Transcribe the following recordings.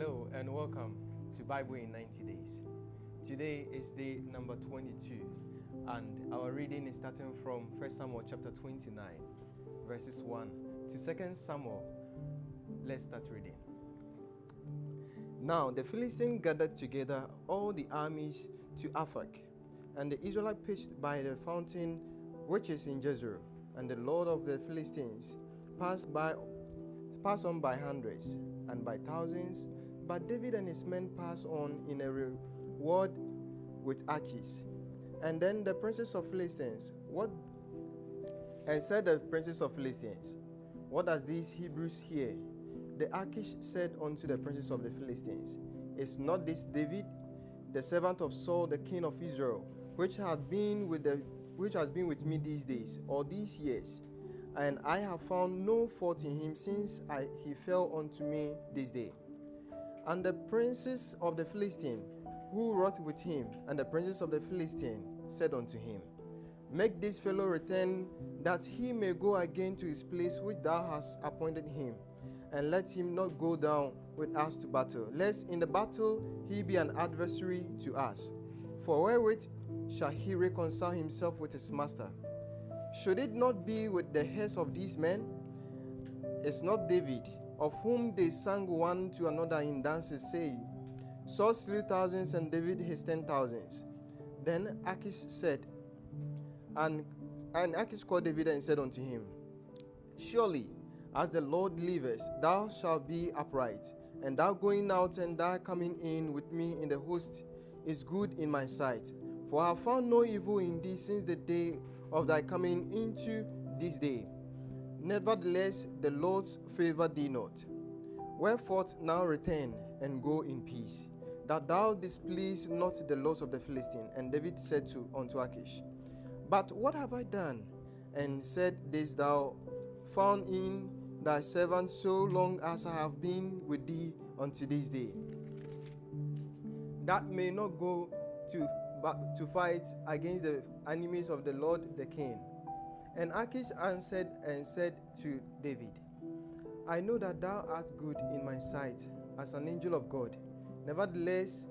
Hello and welcome to Bible in 90 Days. Today is day number 22 and our reading is starting from 1 Samuel chapter 29 verses 1 to 2 Samuel. Let's start reading. Now the Philistines gathered together all the armies to Aphek, and the Israelites pitched by the fountain which is in Jezreel, and the Lord of the Philistines passed on by hundreds and by thousands, but David and his men passed on in a reward with Achish. And then the princes of Philistines, said the princes of Philistines, what does these Hebrews hear? The Achish said unto the princes of the Philistines, is not this David, the servant of Saul, the king of Israel, which has been with me these days, or these years? And I have found no fault in him since he fell unto me this day. And the princes of the Philistines, who wrought with him, and the princes of the Philistines said unto him, make this fellow return, that he may go again to his place which thou hast appointed him, and let him not go down with us to battle, lest in the battle he be an adversary to us. For wherewith shall he reconcile himself with his master? Should it not be with the heads of these men? Is not David, of whom they sang one to another in dances, saying, Saul slew thousands, and David his 10,000s. Then Achish said, and Achish called David and said unto him, surely, as the Lord liveth, thou shalt be upright, and thou going out and thou coming in with me in the host is good in my sight. For I have found no evil in thee since the day of thy coming into this day. Nevertheless, the Lord's favor thee not. Wherefore now return and go in peace, that thou displease not the laws of the Philistines. And David said unto Achish, but what have I done? And said this thou found in thy servant so long as I have been with thee unto this day, that may not go to fight against the enemies of the Lord the king. And Achish answered and said to David, I know that thou art good in my sight as an angel of God. Nevertheless,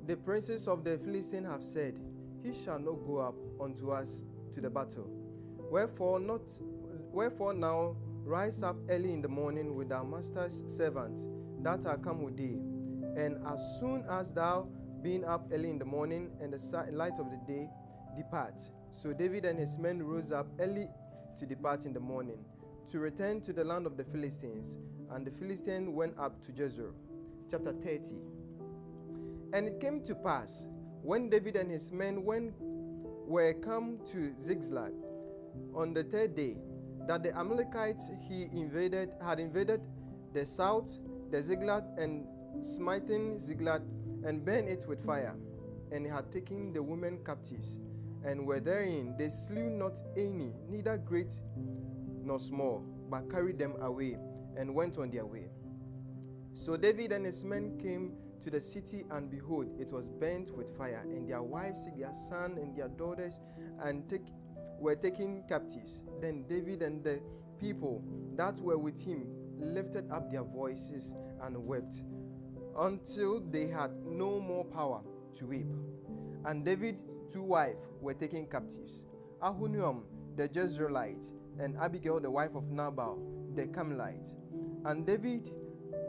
the princes of the Philistines have said, he shall not go up unto us to the battle. Wherefore now rise up early in the morning with thy master's servants that are come with thee, and as soon as thou being up early in the morning and the light of the day, depart. So David and his men rose up early to depart in the morning, to return to the land of the Philistines. And the Philistines went up to Jezreel. Chapter 30. And it came to pass, when David and his men were come to Ziklag on the third day, that the Amalekites had invaded the south, the Ziklag, and smitten Ziklag, and burned it with fire, and had taken the women captives, and were therein. They slew not any, neither great nor small, but carried them away, and went on their way. So David and his men came to the city, and behold, it was burnt with fire, and their wives, their sons, and their daughters, were taken captives. Then David and the people that were with him lifted up their voices and wept, until they had no more power to weep. And David's two wives were taken captives, Ahinoam the Jezreelite, and Abigail the wife of Nabal the Carmelite. And David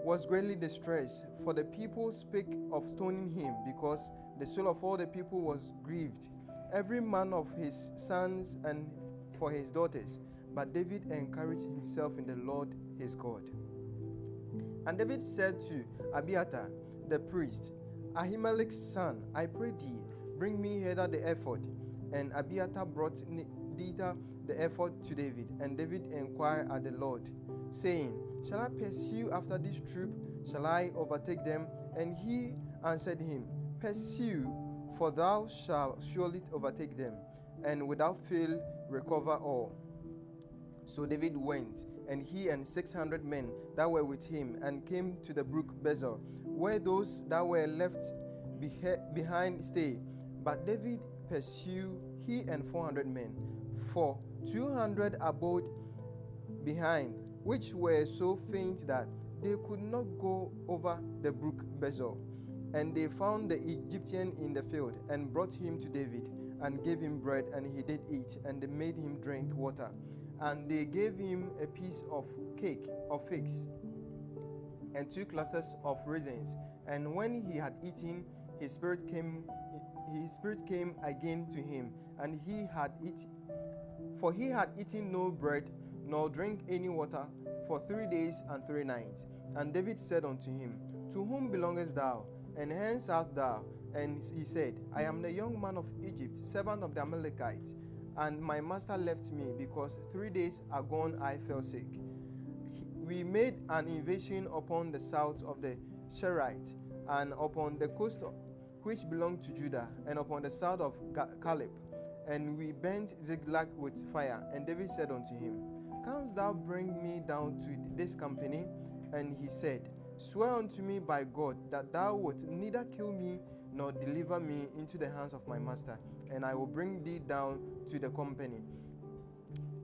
was greatly distressed, for the people spake of stoning him, because the soul of all the people was grieved, every man of his sons and for his daughters. But David encouraged himself in the Lord his God. And David said to Abiathar the priest, Ahimelech's son, I pray thee, bring me hither the ephod. And Abiathar brought thither the ephod to David. And David inquired at the Lord, saying, shall I pursue after this troop? Shall I overtake them? And he answered him, pursue, for thou shalt surely overtake them, and without fail recover all. So David went, and he and 600 men that were with him, and came to the brook Bezor, where those that were left behind stayed. But David pursued, he and 400 men, for 200 abode behind, which were so faint that they could not go over the brook Bezor. And they found the Egyptian in the field, and brought him to David, and gave him bread, and he did eat, and they made him drink water. And they gave him a piece of cake of figs, and 2 clusters of raisins. And when he had eaten, his spirit came again to him, and he had eaten no bread, nor drink any water for 3 days and 3 nights. And David said unto him, To whom belongest thou? And whence art thou? And he said, I am the young man of Egypt, servant of the Amalekites. And my master left me, because 3 days agone I fell sick. We made an invasion upon the south of the Sherite, and upon the coast which belonged to Judah, and upon the south of Caleb. And we burnt Ziklag with fire. And David said unto him, Canst thou bring me down to this company? And he said, Swear unto me by God that thou wilt neither kill me nor deliver me into the hands of my master, and I will bring thee down to the company.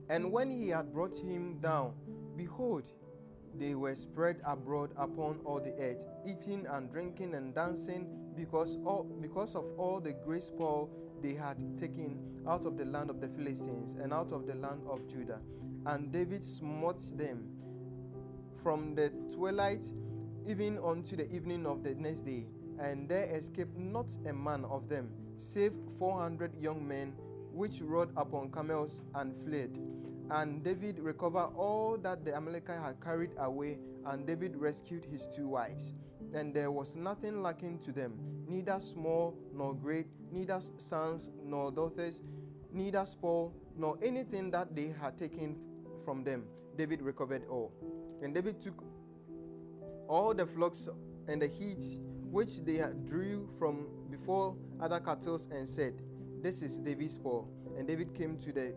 And when he had brought him down, behold, they were spread abroad upon all the earth, eating and drinking and dancing, because of all the great spoil they had taken out of the land of the Philistines and out of the land of Judah. And David smote them from the twilight even unto the evening of the next day, and there escaped not a man of them, save 400 young men, which rode upon camels and fled. And David recovered all that the Amalekite had carried away, and David rescued his 2 wives. And there was nothing lacking to them, neither small nor great, neither sons nor daughters, neither spoil, nor anything that they had taken from them. David recovered all. And David took all the flocks and the heats which they had drew from before other cattle, and said, This is David's spoil. And David came to the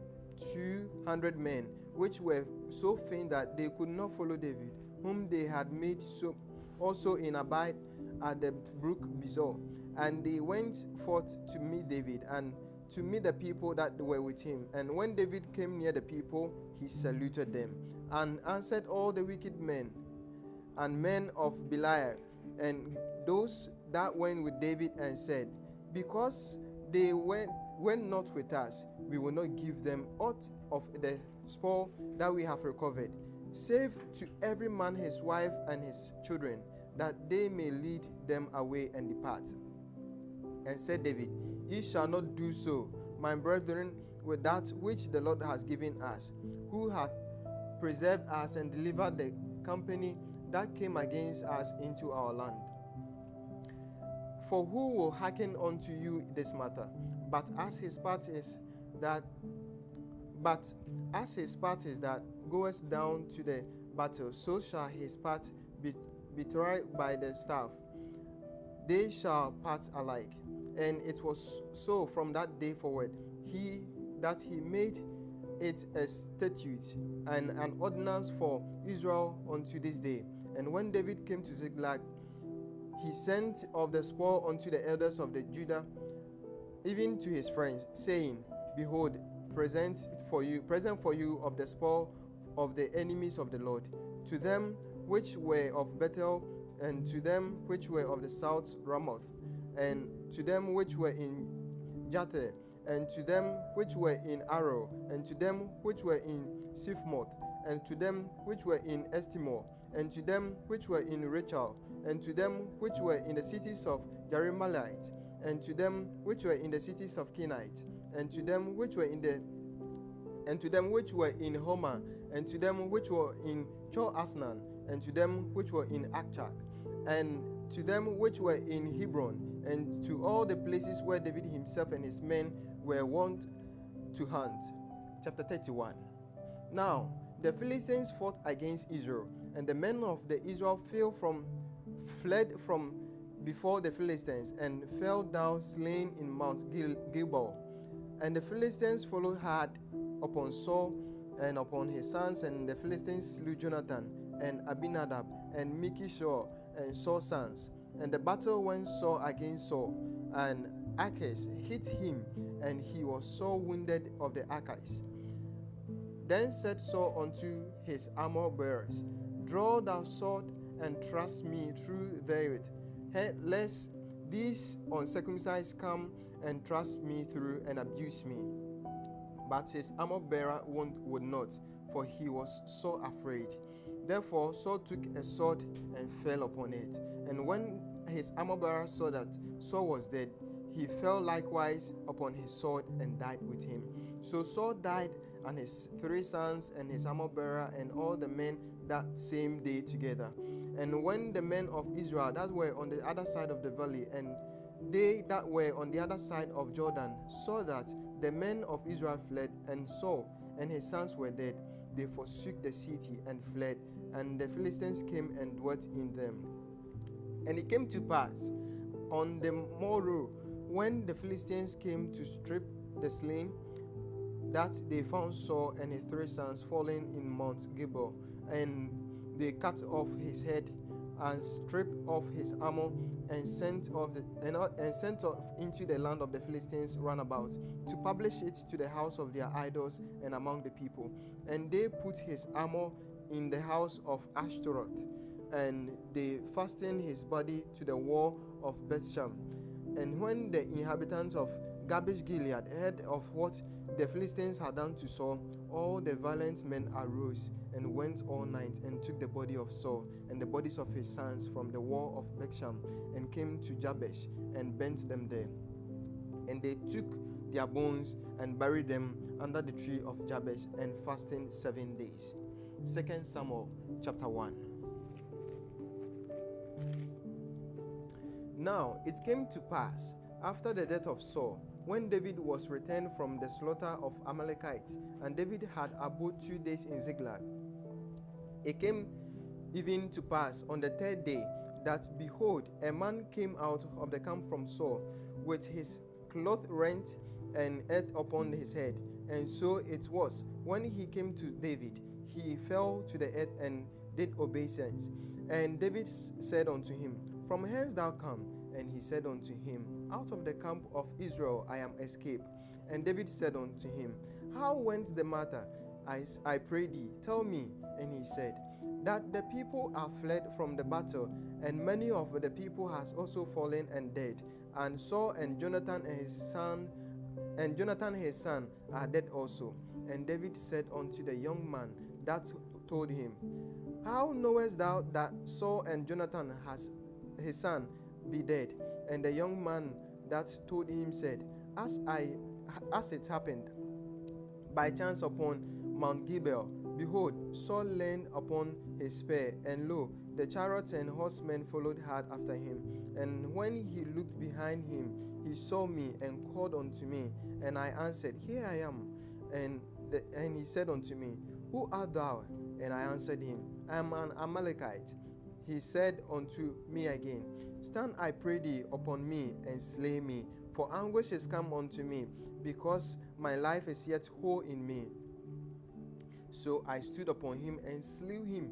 200 men, which were so faint that they could not follow David, whom they had made so also in abide at the brook Bezor. And they went forth to meet David, and to meet the people that were with him. And when David came near the people, he saluted them, and answered all the wicked men and men of Belial, and those that went with David, and said, Because they went not with us, we will not give them aught of the spoil that we have recovered, save to every man his wife and his children, that they may lead them away and depart. And said David, Ye shall not do so, my brethren, with that which the Lord has given us, who hath preserved us and delivered the company that came against us into our land. For who will hearken unto you this matter? But as his part is that goeth down to the battle, so shall his part be tried by the staff. They shall part alike. And it was so from that day forward, he made it a statute and an ordinance for Israel unto this day. And when David came to Ziklag, he sent of the spoil unto the elders of the Judah, even to his friends, saying, Behold, present for you of the spoil of the enemies of the Lord, to them which were of Bethel, and to them which were of the south Ramoth, and to them which were in Jatir, and to them which were in Arrow, and to them which were in Siphmoth, and to them which were in Estimor, and to them which were in Rachel, and to them which were in the cities of Jerahmeelites, and to them which were in the cities of Kenite, and to them which were in Homa, and to them which were in Chor Asnan, and to them which were in Achak, and to them which were in Hebron, and to all the places where David himself and his men were wont to hunt. Chapter 31. Now the Philistines fought against Israel, and the men of the Israel fled from before the Philistines, and fell down slain in Mount Gilboa. And the Philistines followed hard upon Saul and upon his sons, and the Philistines slew Jonathan and Abinadab and Mekishor and Saul's sons. And the battle went sore against Saul, and Achish hit him, and he was sore wounded of the Achish. Then said Saul unto his armor bearers, Draw thou sword and thrust me through therewith, lest these uncircumcised come and thrust me through and abuse me. But his armor-bearer would not, for he was so afraid. Therefore Saul took a sword and fell upon it. And when his armor-bearer saw that Saul was dead, he fell likewise upon his sword and died with him. So Saul died, and his 3 sons, and his armor-bearer, and all the men that same day together. And when the men of Israel that were on the other side of the valley, and they that were on the other side of Jordan, saw that the men of Israel fled, and Saul and his sons were dead, they forsook the city and fled, and the Philistines came and dwelt in them. And it came to pass on the morrow, when the Philistines came to strip the slain, that they found Saul and his 3 sons fallen in Mount Gilboa, and they cut off his head and stripped off his armor, and sent off into the land of the Philistines round about, to publish it to the house of their idols and among the people. And they put his armor in the house of Ashtaroth, and they fastened his body to the wall of Bethshan. And when the inhabitants of Jabesh Gilead heard of what the Philistines had done to Saul, all the valiant men arose and went all night and took the body of Saul and the bodies of his sons from the wall of Bethshan, and came to Jabesh and burnt them there. And they took their bones and buried them under the tree of Jabesh, and fasted 7 days. 2 Samuel chapter 1. Now it came to pass, after the death of Saul, when David was returned from the slaughter of Amalekites, and David had abode 2 days in Ziklag, it came even to pass on the 3rd day, that, behold, a man came out of the camp from Saul, with his cloth rent and earth upon his head. And so it was, when he came to David, he fell to the earth and did obeisance. And David said unto him, From whence thou come? And he said unto him, Out of the camp of Israel I am escaped. And David said unto him, How went the matter? I pray thee, tell me. And he said, That the people are fled from the battle, and many of the people has also fallen and dead. And Saul and Jonathan his son are dead also. And David said unto the young man that told him, How knowest thou that Saul and Jonathan his son be dead? And the young man that told him said, As it happened by chance upon Mount Gilboa, behold, Saul leaned upon his spear, and lo, the chariots and horsemen followed hard after him. And when he looked behind him, he saw me and called unto me. And I answered, Here I am. And he said unto me, Who art thou? And I answered him, I am an Amalekite. He said unto me again, Stand, I pray thee, upon me, and slay me, for anguish is come unto me, because my life is yet whole in me. So I stood upon him and slew him,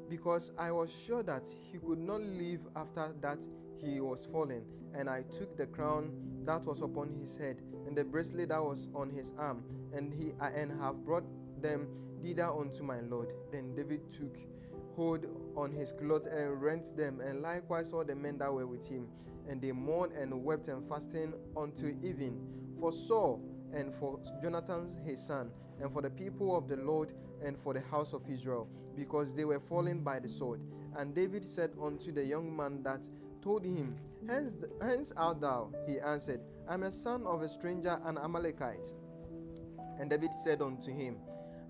because I was sure that he could not live after that he was fallen. And I took the crown that was upon his head, and the bracelet that was on his arm, and have brought them thither unto my Lord. Then David took hold on his clothes and rent them, and likewise all the men that were with him. And they mourned and wept and fasted until even for Saul and for Jonathan his son, and for the people of the Lord, and for the house of Israel, because they were fallen by the sword. And David said unto the young man that told him, Hence art thou? He answered, I am a son of a stranger, an Amalekite. And David said unto him,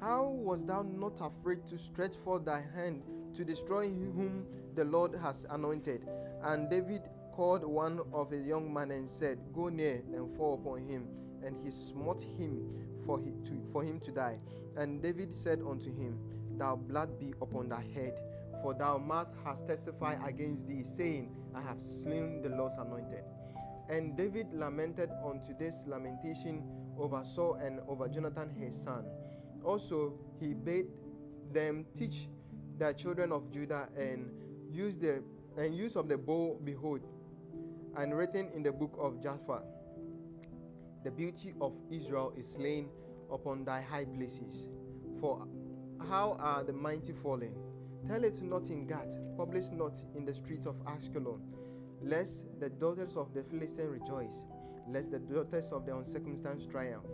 How wast thou not afraid to stretch forth thy hand to destroy whom the Lord has anointed? And David called one of the young men and said, Go near and fall upon him. And he smote him for him to die. And David said unto him, Thy blood be upon thy head, for thou mouth hast testified against thee, saying, I have slain the Lord's anointed. And David lamented unto this lamentation over Saul and over Jonathan his son. Also he bade them teach the children of Judah, and use of the bow, behold, and written in the book of Japheth, the beauty of Israel is slain upon thy high places. For how are the mighty fallen? Tell it not in Gath, publish not in the streets of Ashkelon, lest the daughters of the Philistine rejoice, lest the daughters of the uncircumcised triumph.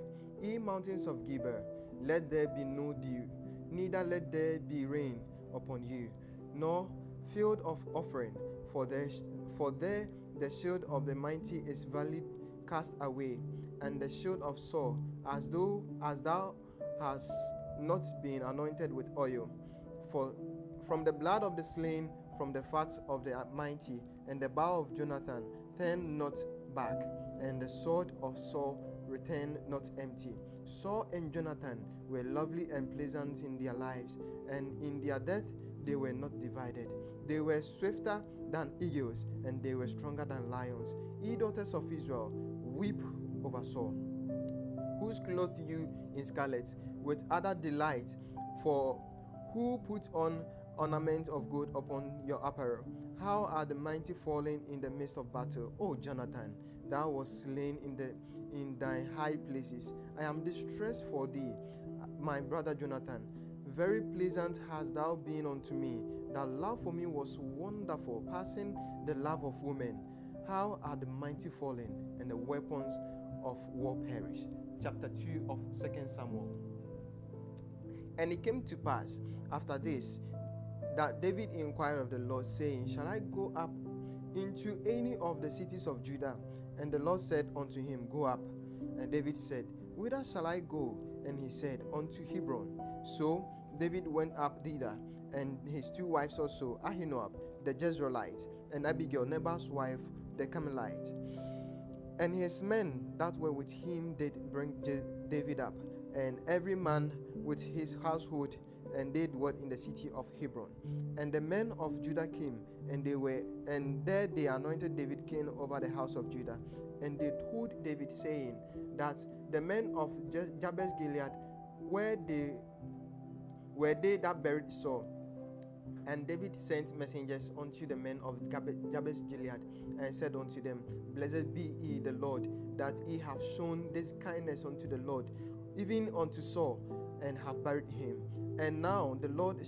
Ye mountains of Gibeah, let there be no dew, neither let there be rain upon you, nor field of offering, for there the shield of the mighty is valid cast away, and the shield of Saul, as thou hast not been anointed with oil. For from the blood of the slain, from the fat of the mighty, and the bow of Jonathan, turn not back, and the sword of Saul return not empty. Saul and Jonathan were lovely and pleasant in their lives, and in their death they were not divided. They were swifter than eagles, and they were stronger than lions. Ye daughters of Israel, weep over Saul, whose clothed you in scarlet, with other delight, for who put on ornament of gold upon your apparel. How are the mighty fallen in the midst of battle? O Jonathan, thou wast slain in thy high places. I am distressed for thee, my brother Jonathan. Very pleasant hast thou been unto me. Thy love for me was wonderful, passing the love of women. How are the mighty fallen, and the weapons of war perished? Chapter 2 of 2 Samuel. And it came to pass after this, that David inquired of the Lord, saying, Shall I go up into any of the cities of Judah? And the Lord said unto him, Go up. And David said, Whither shall I go? And he said, Unto Hebron. So David went up thither, and his two wives also, Ahinoam the Jezreelite, and Abigail Nabal's wife, the Carmelite. And his men that were with him did bring David up, and every man with his household, and they dwelt in the city of Hebron. And the men of Judah came, and there they anointed David king over the house of Judah. And they told David, saying, that the men of Jabez Gilead were they that buried Saul. And David sent messengers unto the men of Jabez Gilead, and said unto them, Blessed be ye the Lord, that ye have shown this kindness unto the Lord, even unto Saul, and have buried him. And now the Lord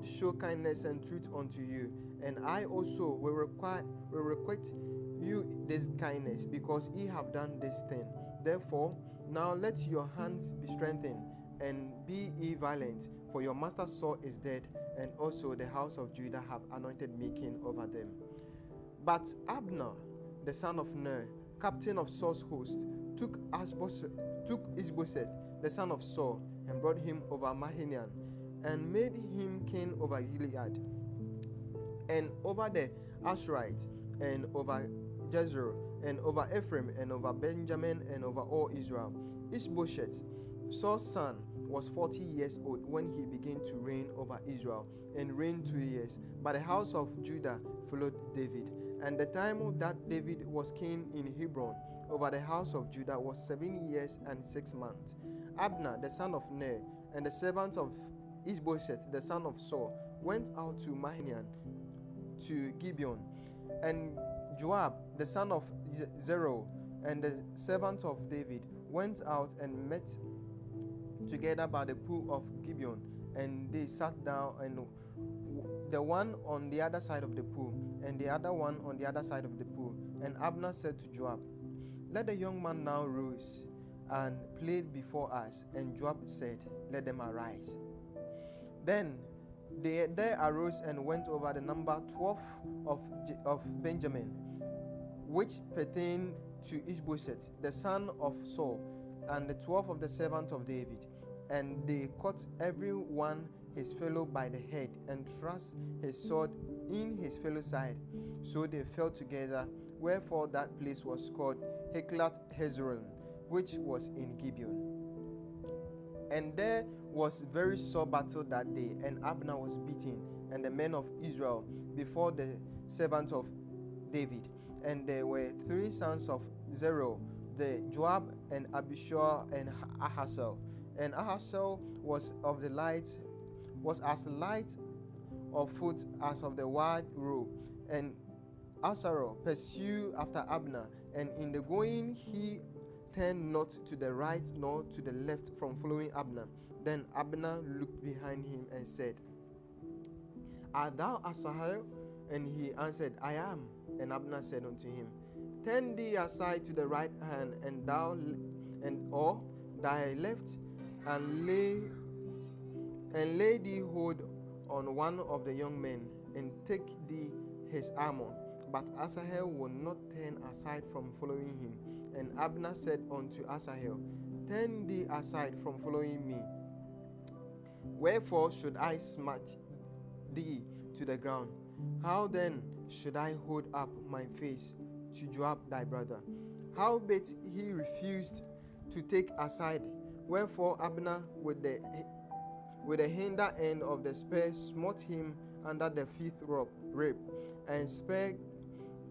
show kindness and truth unto you, and I also will requite you this kindness, because ye have done this thing. Therefore now let your hands be strengthened, and be ye valiant, for your master Saul is dead, and also the house of Judah have anointed me king over them. But Abner, the son of Ner, captain of Saul's host, took Ishbosheth, the son of Saul, and brought him over Mahanaim, and made him king over Gilead, and over the Asherites, and over Jezreel, and over Ephraim, and over Benjamin, and over all Israel. Ishbosheth, Saul's son, was 40 years old when he began to reign over Israel, and reigned 2 years. But the house of Judah followed David. And the time that David was king in Hebron over the house of Judah was 7 years and 6 months. Abner, the son of Ner, and the servant of Ishbosheth, the son of Saul, went out to Mahanaim, to Gibeon. And Joab, the son of Zeruiah, and the servant of David, went out and met together by the pool of Gibeon. And they sat down, and the one on the other side of the pool, and the other one on the other side of the pool. And Abner said to Joab, Let the young man now rise and play before us. And Joab said, Let them arise. Then they arose and went over the number 12 of Benjamin, which pertained to Ishbosheth, the son of Saul, and the 12 of the servant of David. And they caught every one his fellow by the head, and thrust his sword in his fellow's side. So they fell together, wherefore that place was called Heklat Hezron, which was in Gibeon. And there was very sore battle that day, and Abner was beaten, and the men of Israel before the servants of David. And there were 3 sons of Zeruiah, the Joab, and Abishua, and Ahazel. And Ahazel was as light of foot as of the wild roe. And Asahel pursued after Abner, and in the going he turned not to the right nor to the left from following Abner. Then Abner looked behind him and said, Art thou Asahel? And he answered, I am. And Abner said unto him, Turn thee aside to the right hand, and or thy left, and lay thee hold on one of the young men, and take thee his armor. But Asahel would not turn aside from following him. And Abner said unto Asahel, Turn thee aside from following me. Wherefore should I smite thee to the ground? How then should I hold up my face to Joab thy brother? Howbeit he refused to take aside. Wherefore Abner with the hinder end of the spear smote him under the fifth rib, and spear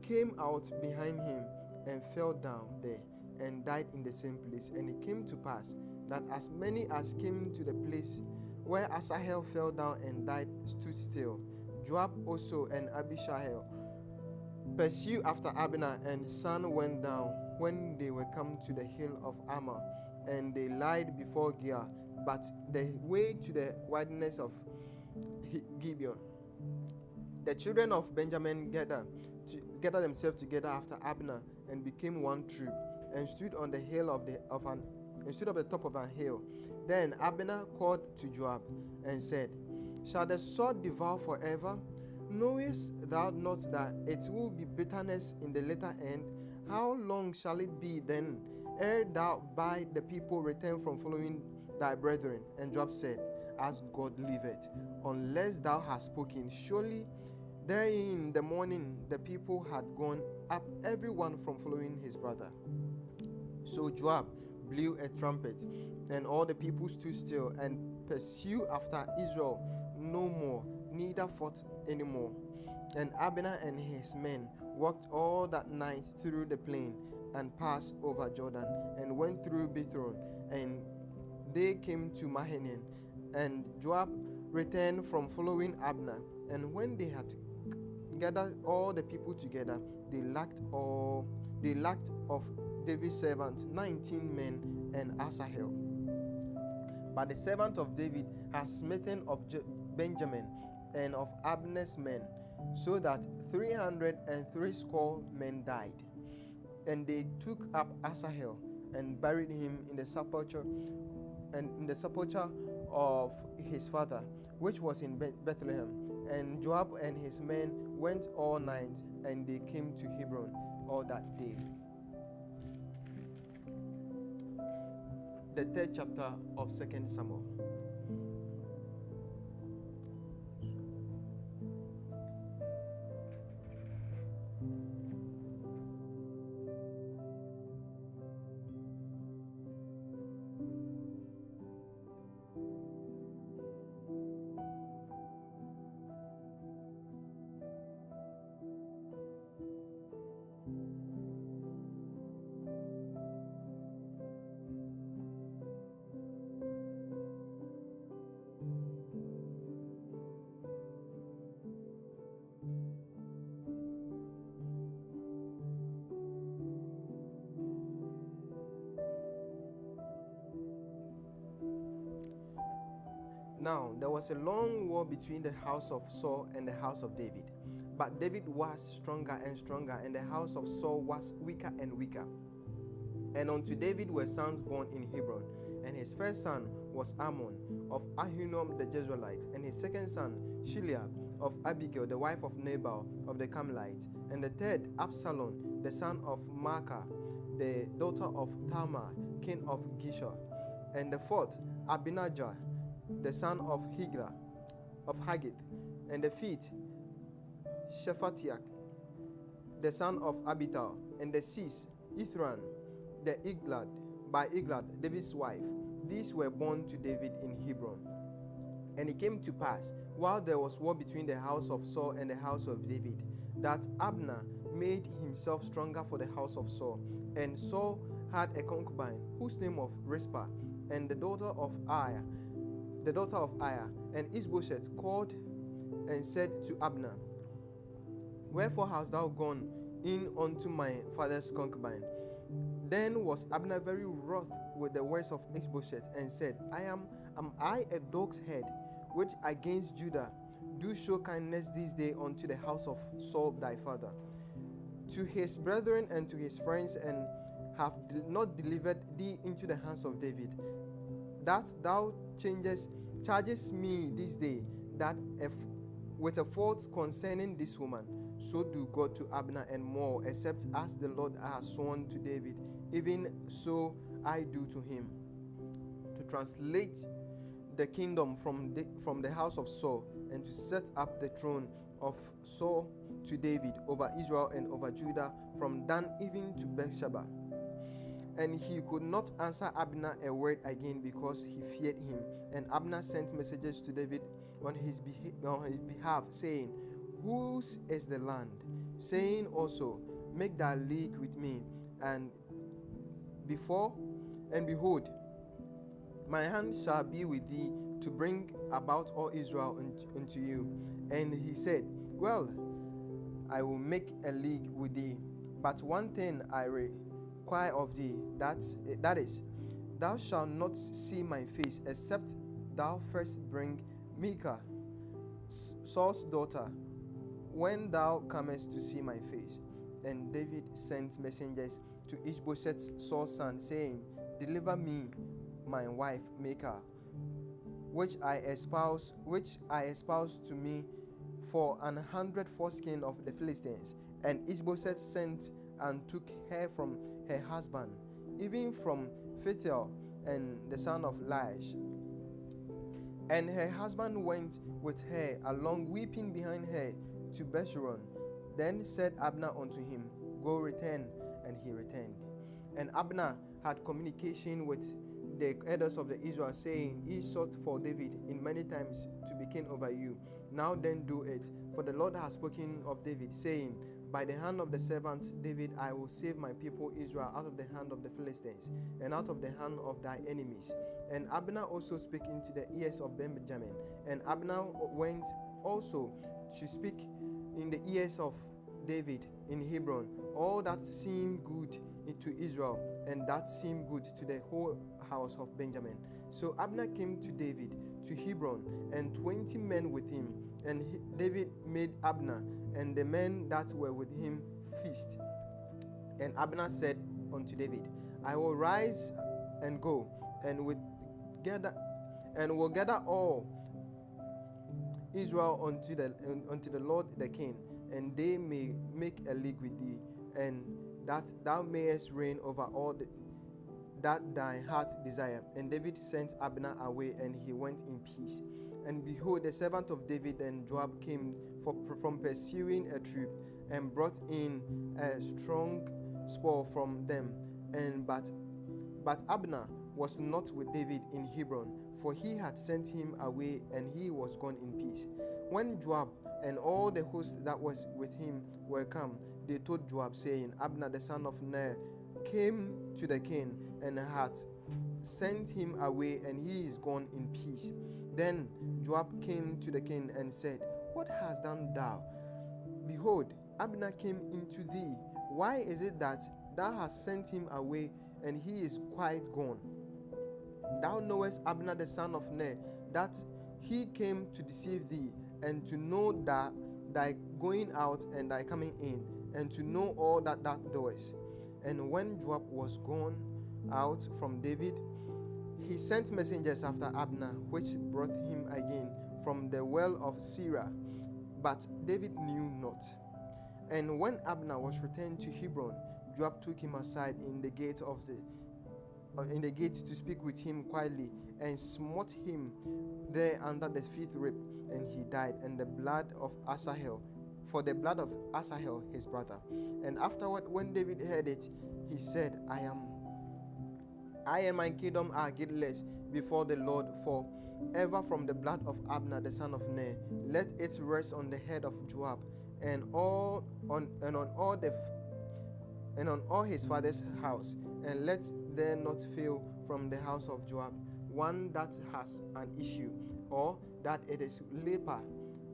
came out behind him, and fell down there, and died in the same place. And it came to pass that as many as came to the place where Asahel fell down and died stood still. Joab also and Abishai pursued after Abner, and sun went down when they were come to the hill of Ammah, and they lied before Giah, but the way to the wilderness of Gibeon. The children of Benjamin gathered themselves together after Abner, and became one troop, and stood on the hill stood up the top of a hill. Then Abner called to Joab and said, Shall the sword devour forever? Knowest thou not that it will be bitterness in the latter end? How long shall it be then, ere thou by the people return from following thy brethren? And Joab said, As God liveth, unless thou hast spoken, surely there in the morning the people had gone up, every one from following his brother. So Joab blew a trumpet, and all the people stood still, and pursued after Israel no more, neither fought any more. And Abner and his men walked all that night through the plain, and passed over Jordan, and went through Bithron, and they came to Mahanaim. And Joab returned from following Abner, and when they had gathered all the people together, they lacked of David's servants 19 men and Asahel. But the servant of David has smitten of Benjamin and of Abner's men, so that 360 men died. And they took up Asahel and buried him in the sepulchre of his father, which was in Bethlehem. And Joab and his men went all night, and they came to Hebron all that day. The third chapter of 2 Samuel. Now there was a long war between the house of Saul and the house of David. But David was stronger and stronger, and the house of Saul was weaker and weaker. And unto David were sons born in Hebron. And his first son was Ammon of Ahinoam the Jezreelite, and his second son Shiliab of Abigail the wife of Nabal of the Carmelites, and the third Absalom the son of Maacah the daughter of Tamar king of Geshur, and the fourth Abinadab the son of Higla of Haggith, and the fifth Shephatiah the son of Abital, and the sixth Ithran the Eglad by Eglad David's wife. These were born to David in Hebron. And it came to pass, while there was war between the house of Saul and the house of David, that Abner made himself stronger for the house of Saul. And Saul had a concubine whose name was Rizpah, and the daughter of Aiah, and Ishbosheth called and said to Abner, Wherefore hast thou gone in unto my father's concubine? Then was Abner very wroth with the words of Ishbosheth, and said, Am I a dog's head, which against Judah do show kindness this day unto the house of Saul thy father, to his brethren and to his friends, and have not delivered thee into the hands of David, that thou chargest me this day that with a fault concerning this woman. So do God to Abner and more, except as the Lord has sworn to David, even so I do to him, to translate the kingdom from the house of Saul, and to set up the throne of Saul to David over Israel and over Judah, from Dan even to Beersheba. And he could not answer Abner a word again, because he feared him. And Abner sent messages to David on his behalf, saying, Whose is the land? Saying also, Make thy league with me, and behold, my hand shall be with thee to bring about all Israel unto you. And he said, Well, I will make a league with thee, but one thing I require of thee, that is, thou shalt not see my face, except thou first bring Michal, Saul's daughter, when thou comest to see my face. And David sent messengers to Ishbosheth, Saul's son, saying, Deliver me my wife Michal, which I espouse to me for 100 foreskin of the Philistines. And Ishbosheth sent and took her from her husband, even from Phythiel and the son of Laish. And her husband went with her along, weeping behind her, to Beshuron. Then said Abner unto him, Go, return. And he returned. And Abner had communication with the elders of the Israel, saying, He sought for David in many times to be king over you. Now then do it, for the Lord has spoken of David, saying, By the hand of the servant David I will save my people Israel out of the hand of the Philistines, and out of the hand of thy enemies. And Abner also spake into the ears of Benjamin. And Abner went also to speak in the ears of David in Hebron all that seemed good to Israel, and that seemed good to the whole house of Benjamin. So Abner came to David to Hebron, and 20 men with him. And David made Abner and the men that were with him feast. And Abner said unto David, I will rise and go, and will gather all Israel unto the Lord the king, and they may make a league with thee, and that thou mayest reign over all that thy heart desire. And David sent Abner away, and he went in peace. And behold, the servant of David and Joab came from pursuing a troop, and brought in a strong spoil from them. But Abner was not with David in Hebron, for he had sent him away, and he was gone in peace. When Joab and all the host that was with him were come, they told Joab, saying, Abner the son of Ner came to the king, and had sent him away, and he is gone in peace. Then Joab came to the king and said, What hast done thou? Behold, Abner came into thee. Why is it that thou hast sent him away, and he is quite gone? Thou knowest Abner the son of Ner, that he came to deceive thee, and to know that thy going out and thy coming in, and to know all that thou doest. And when Joab was gone out from David, he sent messengers after Abner, which brought him again from the well of Sirah. But David knew not. And when Abner was returned to Hebron, Joab took him aside in the gate to speak with him quietly, and smote him there under the fifth rib, and he died. And the blood of Asahel, for the blood of Asahel his brother. And afterward, when David heard it, he said, I and my kingdom are guiltless before the Lord, for ever from the blood of Abner the son of Ner. Let it rest on the head of Joab, and on all his father's house, and let there not fail from the house of Joab one that has an issue, or that it is leper,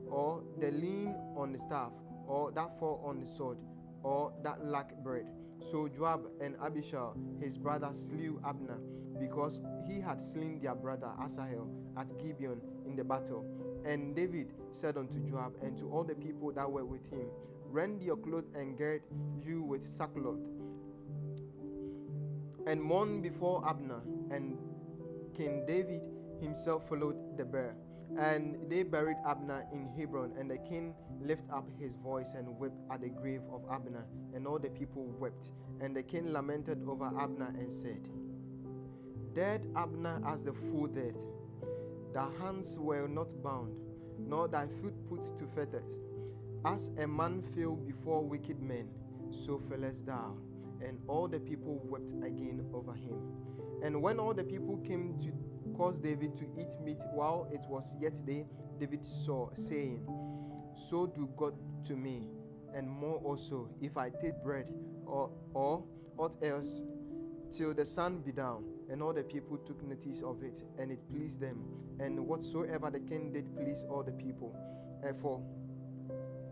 or the lean on the staff, or that fall on the sword, or that lack bread. So Joab and Abishai his brother slew Abner, because he had slain their brother Asahel at Gibeon in the battle. And David said unto Joab and to all the people that were with him, Rend your clothes and gird you with sackcloth, and mourn before Abner. And King David himself followed the bier. And they buried Abner in Hebron, and the king lifted up his voice and wept at the grave of Abner, and all the people wept. And the king lamented over Abner and said, Dead Abner as the fool dead. Thy hands were not bound, nor thy foot put to fetters. As a man fell before wicked men, so fellest thou. And all the people wept again over him. And when all the people came to cause David to eat meat while it was yet day, David saw, saying, So do God to me, and more also, if I taste bread or aught else, till the sun be down. And all the people took notice of it, and it pleased them. And whatsoever the king did please all the people. And for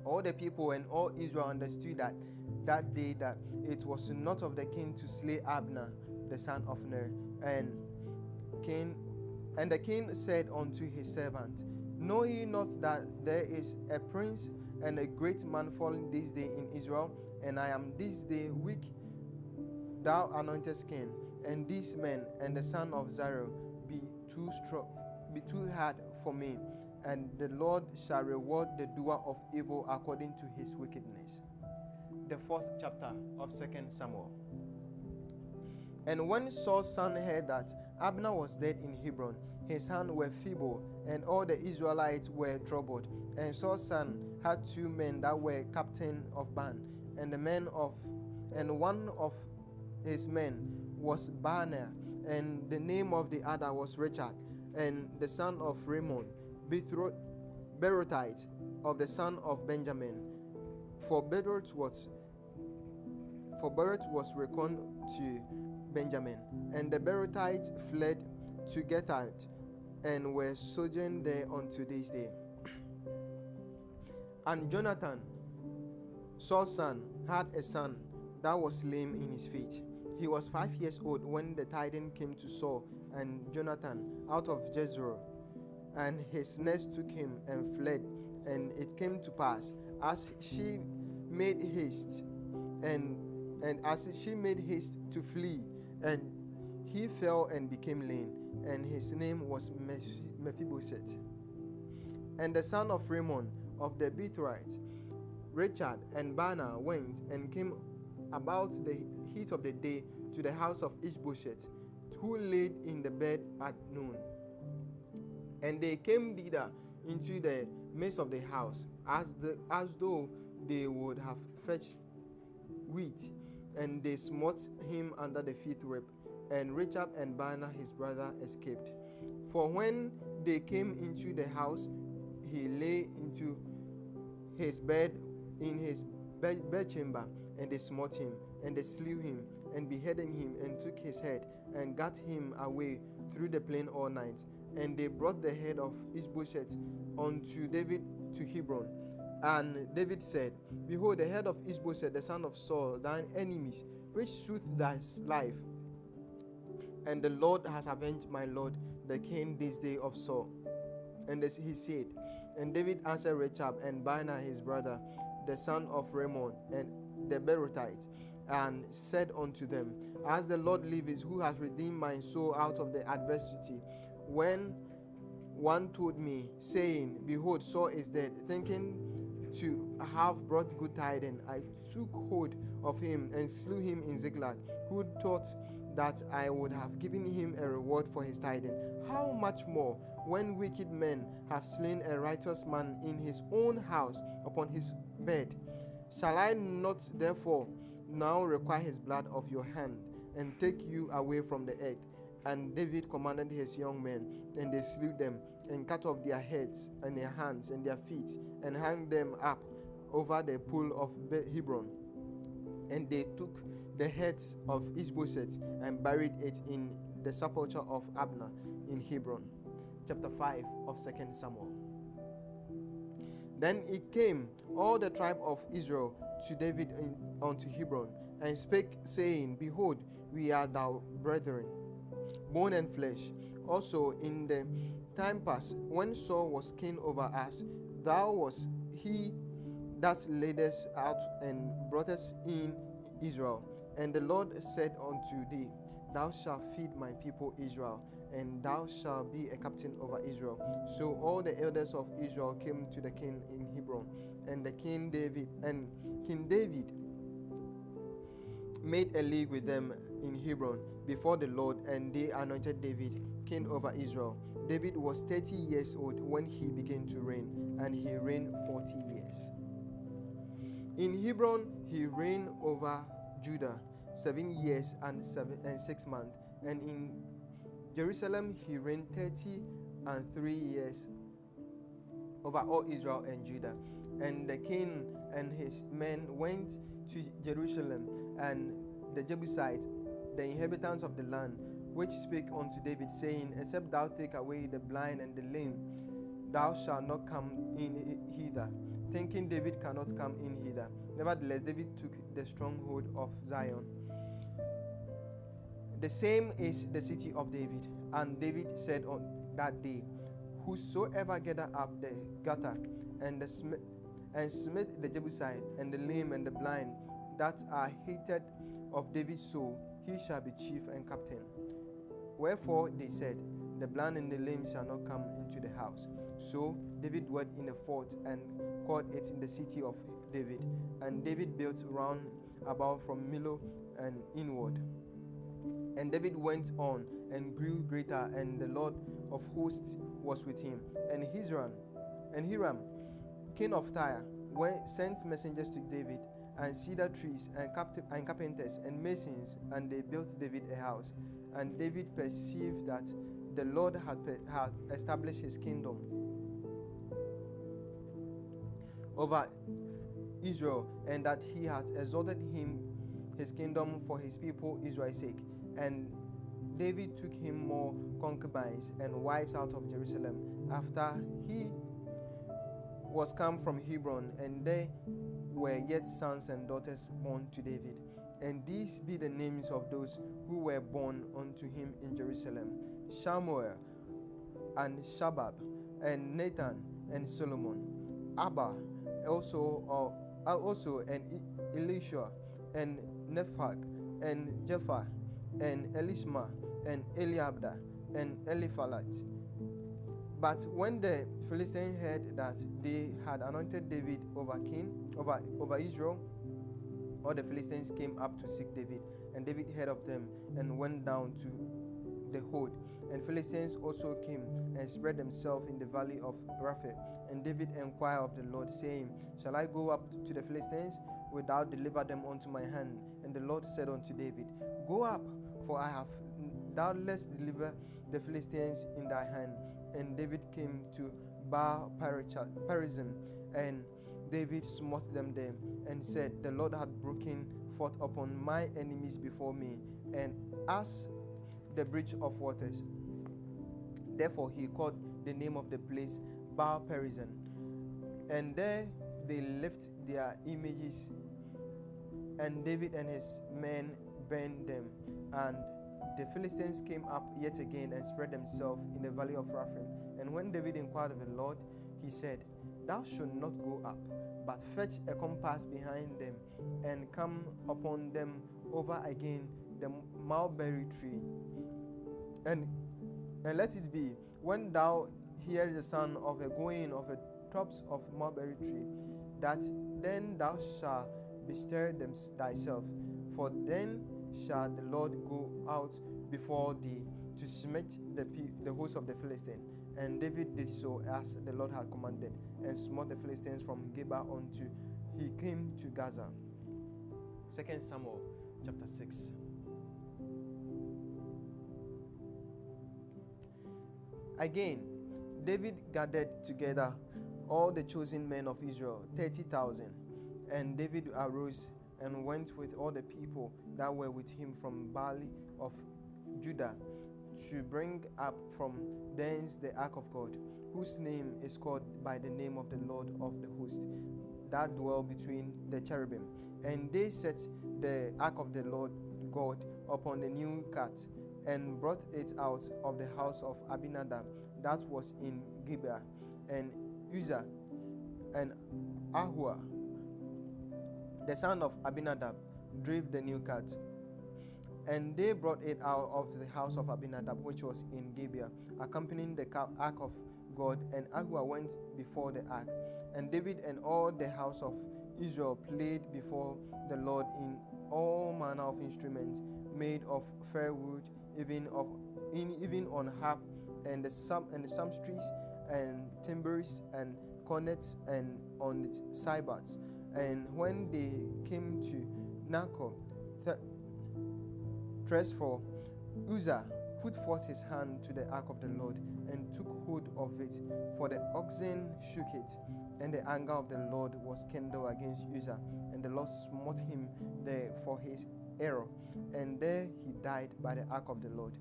all the people and all Israel understood that day that it was not of the king to slay Abner, the son of Ner. And the king said unto his servant, Know ye not that there is a prince and a great man fallen this day in Israel? And I am this day weak, thou anointest king. And these men and the son of Zariah be too hard for me. And the Lord shall reward the doer of evil according to his wickedness. The 4th chapter of 2 Samuel. And when Saul's son heard that Abner was dead in Hebron, his hands were feeble, and all the Israelites were troubled. And Saul's son had 2 men that were captain of band, and one of his men was Baanah, and the name of the other was Richard, and the son of Rimmon, Beerothite, of the son of Benjamin. For Beeroth was reckoned to Benjamin. And the Beerothites fled to Gethite, and were sojourned there unto this day. And Jonathan, Saul's son, had a son that was lame in his feet. He was 5 years old when the tidings came to Saul and Jonathan out of Jezreel. And his nurse took him and fled. And it came to pass, as she made haste, and as she made haste to flee, and he fell and became lame, and his name was Mephibosheth. And the son of Rimmon of the Beerothite, Richard, and Baanah went and came about the heat of the day to the house of Ishbosheth, who laid in the bed at noon. And they came thither into the midst of the house, as though they would have fetched wheat, and they smote him under the 5th rib. And Richard and Baanah his brother escaped. For when they came into the house, he lay into his bed in his bedchamber, and they smote him, and they slew him, and beheaded him, and took his head, and gat him away through the plain all night. And they brought the head of Ishbosheth unto David to Hebron. And David said, Behold, the head of Ishbosheth, the son of Saul, thine enemies, which sought thy life. And the Lord has avenged my lord the king this day of Saul. And as he said, and David answered Richard and Baanah his brother, the son of Rimmon, and the Beerothite, and said unto them, As the Lord liveth, who has redeemed my soul out of the adversity, when one told me, saying, Behold, Saul is dead, thinking to have brought good tidings, I took hold of him and slew him in Ziklag, who thought that I would have given him a reward for his tidings. How much more, when wicked men have slain a righteous man in his own house upon his bed? Shall I not therefore now require his blood of your hand, and take you away from the earth? And David commanded his young men, and they slew them, and cut off their heads, and their hands, and their feet, and hanged them up over the pool of Hebron. And they took the heads of Ishbosheth, and buried it in the sepulchre of Abner in Hebron. Chapter 5 of 2 Samuel. Then it came all the tribe of Israel to David unto Hebron, and spake, saying, Behold, we are thy brethren, bone and flesh. Also in the time past, when Saul was king over us, thou was he that led us out and brought us in Israel. And the Lord said unto thee, Thou shalt feed my people Israel, and thou shalt be a captain over Israel. So all the elders of Israel came to the king in Hebron, and King David made a league with them in Hebron before the Lord, and they anointed David king over Israel. David was 30 years old when he began to reign, and he reigned 40 years. In Hebron he reigned over Judah 7 years and 6 months, and in Jerusalem he reigned 30 years over all Israel and Judah. And the king and his men went to Jerusalem, and the Jebusites, the inhabitants of the land, which spake unto David, saying, Except thou take away the blind and the lame, thou shalt not come in hither. Thinking David cannot come in hither. Nevertheless, David took the stronghold of Zion. The same is the city of David. And David said on that day, Whosoever gather up the gutter and smite the Jebusite and the lame and the blind that are hated of David's soul, he shall be chief and captain. Wherefore they said, The blind and the lame shall not come into the house. So David dwelt in a fort and called it in the city of David. And David built round about from Millo and inward. And David went on and grew greater, and the Lord of hosts was with him. And Hiram, king of Tyre, sent messengers to David, and cedar trees, and carpenters, and masons, and they built David a house. And David perceived that the Lord had established his kingdom over Israel, and that he had exalted his kingdom for his people Israel's sake. And David took him more concubines and wives out of Jerusalem after he was come from Hebron, and there were yet sons and daughters born to David. And these be the names of those who were born unto him in Jerusalem: Shamuel, and Shabab, and Nathan, and Solomon, Abba, also and Elisha, and Nephag, and Jephah, and Elishma, and Eliabda, and Eliphalet. But when the Philistines heard that they had anointed David over Israel, all the Philistines came up to seek David, and David heard of them and went down to the hold. And Philistines also came and spread themselves in the valley of Rapha. And David inquired of the Lord, saying, Shall I go up to the Philistines? Wilt thou deliver them unto my hand? And the Lord said unto David, Go up, for I have doubtless delivered the Philistines in thy hand. And David came to Baal Perazim, and David smote them there, and said, The Lord hath broken forth upon my enemies before me, and as the bridge of waters. Therefore he called the name of the place Baal Perazim. And there they left their images, and David and his men burned them. And the Philistines came up yet again and spread themselves in the valley of Rephaim. And when David inquired of the Lord, he said, Thou shalt not go up, but fetch a compass behind them, and come upon them over again the mulberry tree. And let it be, when thou hear the sound of a going of a tops of mulberry tree, that then thou shalt bestir them thyself, for then shall the Lord go out before thee to smite the host of the Philistines. And David did so as the Lord had commanded, and smote the Philistines from Geba unto he came to Gaza. 2 Samuel chapter 6. Again, David gathered together all the chosen men of Israel, 30,000. And David arose and went with all the people that were with him from Valley of Judah, to bring up from thence the ark of God, whose name is called by the name of the Lord of the host, that dwell between the cherubim. And they set the ark of the Lord God upon the new cart, and brought it out of the house of Abinadab that was in Gibeah, and Uzzah and Ahua, the son of Abinadab, drove the new cart. And they brought it out of the house of Abinadab, which was in Gibeah, accompanying the ark of God. And Ahua went before the ark. And David and all the house of Israel played before the Lord in all manner of instruments made of fir wood, even on harp and the psalmistries and timbrels and cornets and on its cymbals. And when they came to Nacon, Tresfor, Uzzah put forth his hand to the ark of the Lord and took hold of it, for the oxen shook it. And the anger of the Lord was kindled against Uzzah, and the Lord smote him there for his error, and there he died by the ark of the Lord.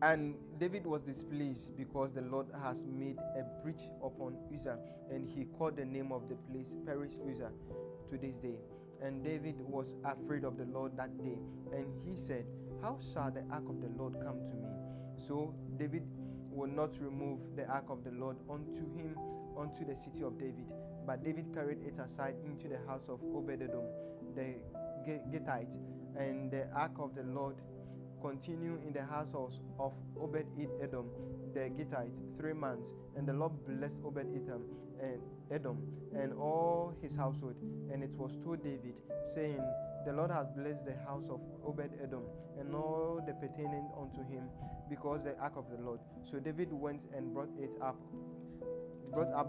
And David was displeased because the Lord has made a breach upon Uzzah, and he called the name of the place Perez Uzzah to this day. And David was afraid of the Lord that day, and he said, "How shall the ark of the Lord come to me?" So David would not remove the ark of the Lord unto the city of David, but David carried it aside into the house of Obed-Edom the Gittite, and the ark of the Lord continued in the house of Obed-Edom the Gittite 3 months. And the Lord blessed Obed-Edom and all his household. And it was told David, saying, "The Lord has blessed the house of Obed-Edom and all the pertaining unto him, because the ark of the Lord." So David went and brought up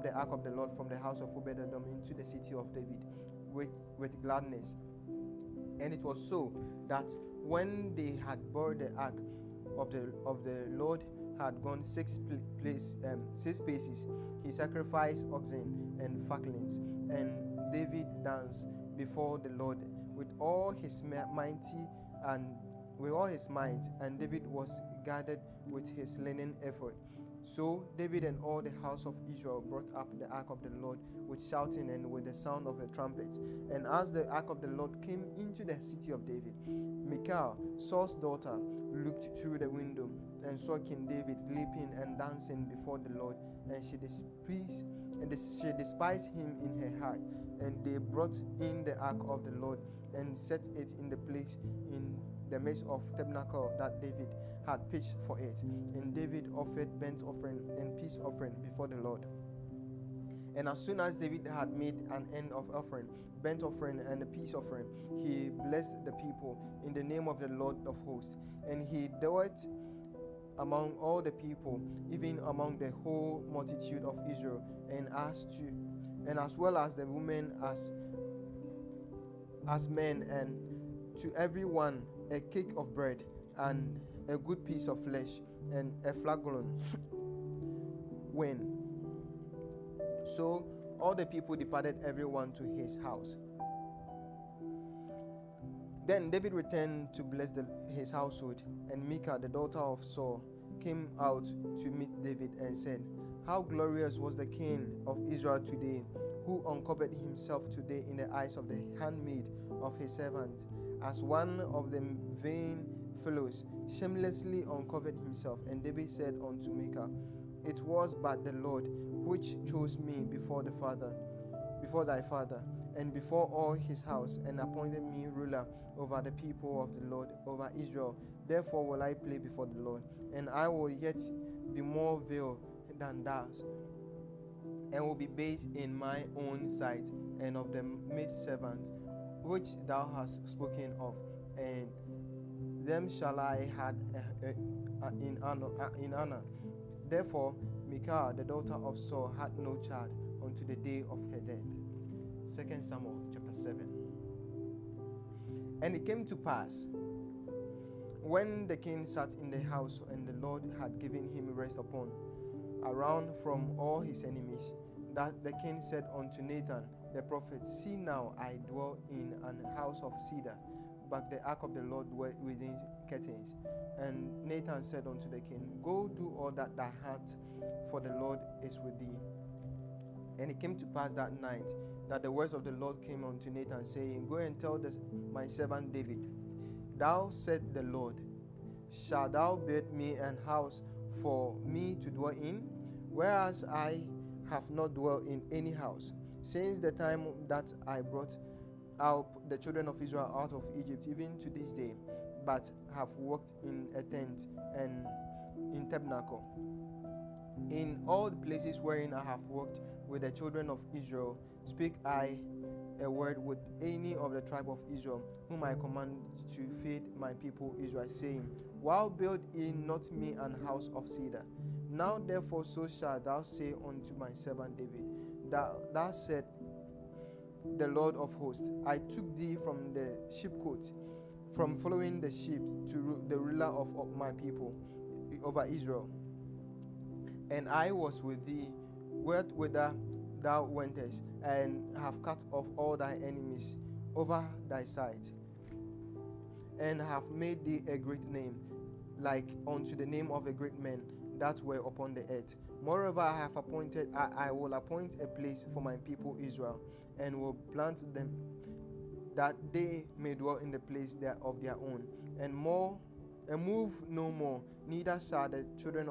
the ark of the Lord from the house of Obed-Edom into the city of David with gladness. And it was so that when they had brought the ark of the Lord had gone 6 paces, he sacrificed oxen and fatlings, and David danced before the Lord with all his might, and David was guarded with his linen ephod. So David and all the house of Israel brought up the ark of the Lord with shouting and with the sound of the trumpet. And as the ark of the Lord came into the city of David, Michal, Saul's daughter, looked through the window and saw King David leaping and dancing before the Lord, and she despised him in her heart. And they brought in the ark of the Lord and set it in the place in the midst of tabernacle that David had pitched for it. And David offered burnt offering and peace offering before the Lord. And as soon as David had made an end of offering, burnt offering and a peace offering, he blessed the people in the name of the Lord of hosts. And he dwelt among all the people, even among the whole multitude of Israel, and as well as the women as men, and to every one a cake of bread and a good piece of flesh and a flagon wine. So all the people departed, everyone to his house. Then David returned to bless his household, and Michal, the daughter of Saul, came out to meet David and said, "How glorious was the king of Israel today, who uncovered himself today in the eyes of the handmaid of his servant, as one of the vain fellows shamelessly uncovered himself." And David said unto Michal, "It was but the Lord which chose me before thy father, and before all his house, and appointed me ruler over the people of the Lord, over Israel. Therefore will I play before the Lord, and I will yet be more vile than thou, and will be base in my own sight, and of the maidservant which thou hast spoken of, and them shall I had in honor." Therefore Michal, the daughter of Saul, had no child unto the day of her death. 2 Samuel chapter 7. And it came to pass, when the king sat in the house, and the Lord had given him rest around from all his enemies, that the king said unto Nathan the prophet, "See now, I dwell in an house of cedar, but the ark of the Lord dwell within curtains." And Nathan said unto the king, "Go do all that thy heart, for the Lord is with thee." And it came to pass that night that the words of the Lord came unto Nathan, saying, "Go and tell my servant David, Thou said the Lord, shalt thou build me an house for me to dwell in, whereas I have not dwelt in any house since the time that I brought out the children of Israel out of Egypt, even to this day, but have worked in a tent and in tabernacle. In all the places wherein I have worked with the children of Israel, speak I a word with any of the tribe of Israel, whom I command to feed my people Israel, saying, Why build ye not me an house of cedar? Now therefore so shalt thou say unto my servant David, thou said, the Lord of hosts, I took thee from the sheepcote, from following the sheep, to the ruler of my people over Israel. And I was with thee whither thou wentest, and have cut off all thy enemies over thy sight, and have made thee a great name, like unto the name of a great man that were upon the earth. Moreover, I will appoint a place for my people Israel, and will plant them, that they may dwell in the place of their own, and move no more, neither shall the children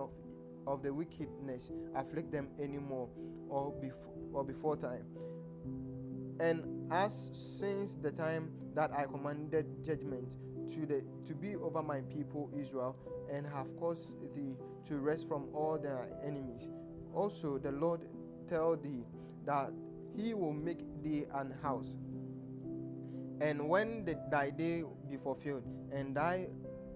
of the wickedness afflict them any more, or before time. And as since the time that I commanded judgment to be over my people Israel, and have caused thee to rest from all their enemies, also the Lord tell thee that he will make thee an house. And when thy day be fulfilled, and thou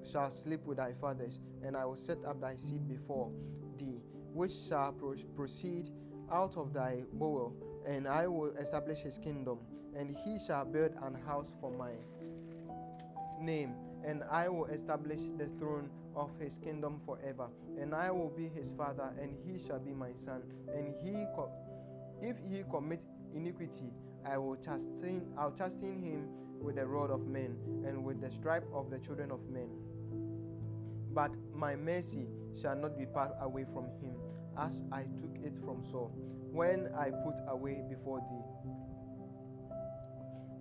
shalt sleep with thy fathers, and I will set up thy seed before thee, which shall proceed out of thy bowel, and I will establish his kingdom, and he shall build an house for my name, and I will establish the throne of his kingdom forever, and I will be his father, and he shall be my son. And if he commit iniquity, I'll chasten him with the rod of men, and with the stripe of the children of men. But my mercy shall not be part away from him, as I took it from Saul, when I put away before thee.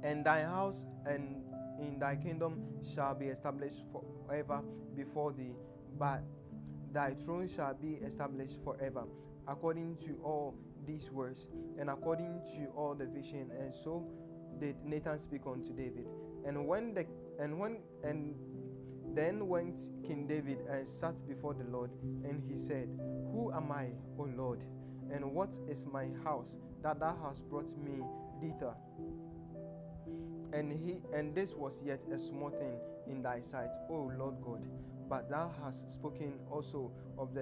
And thy house and in thy kingdom shall be established forever before thee, but thy throne shall be established forever, according to all these words, and according to all the vision. And so did Nathan speak unto David. And then went King David and sat before the Lord, and he said, Who am I, O Lord? And what is my house that thou hast brought me thither? And this was yet a small thing in thy sight, O Lord God. But thou hast spoken also of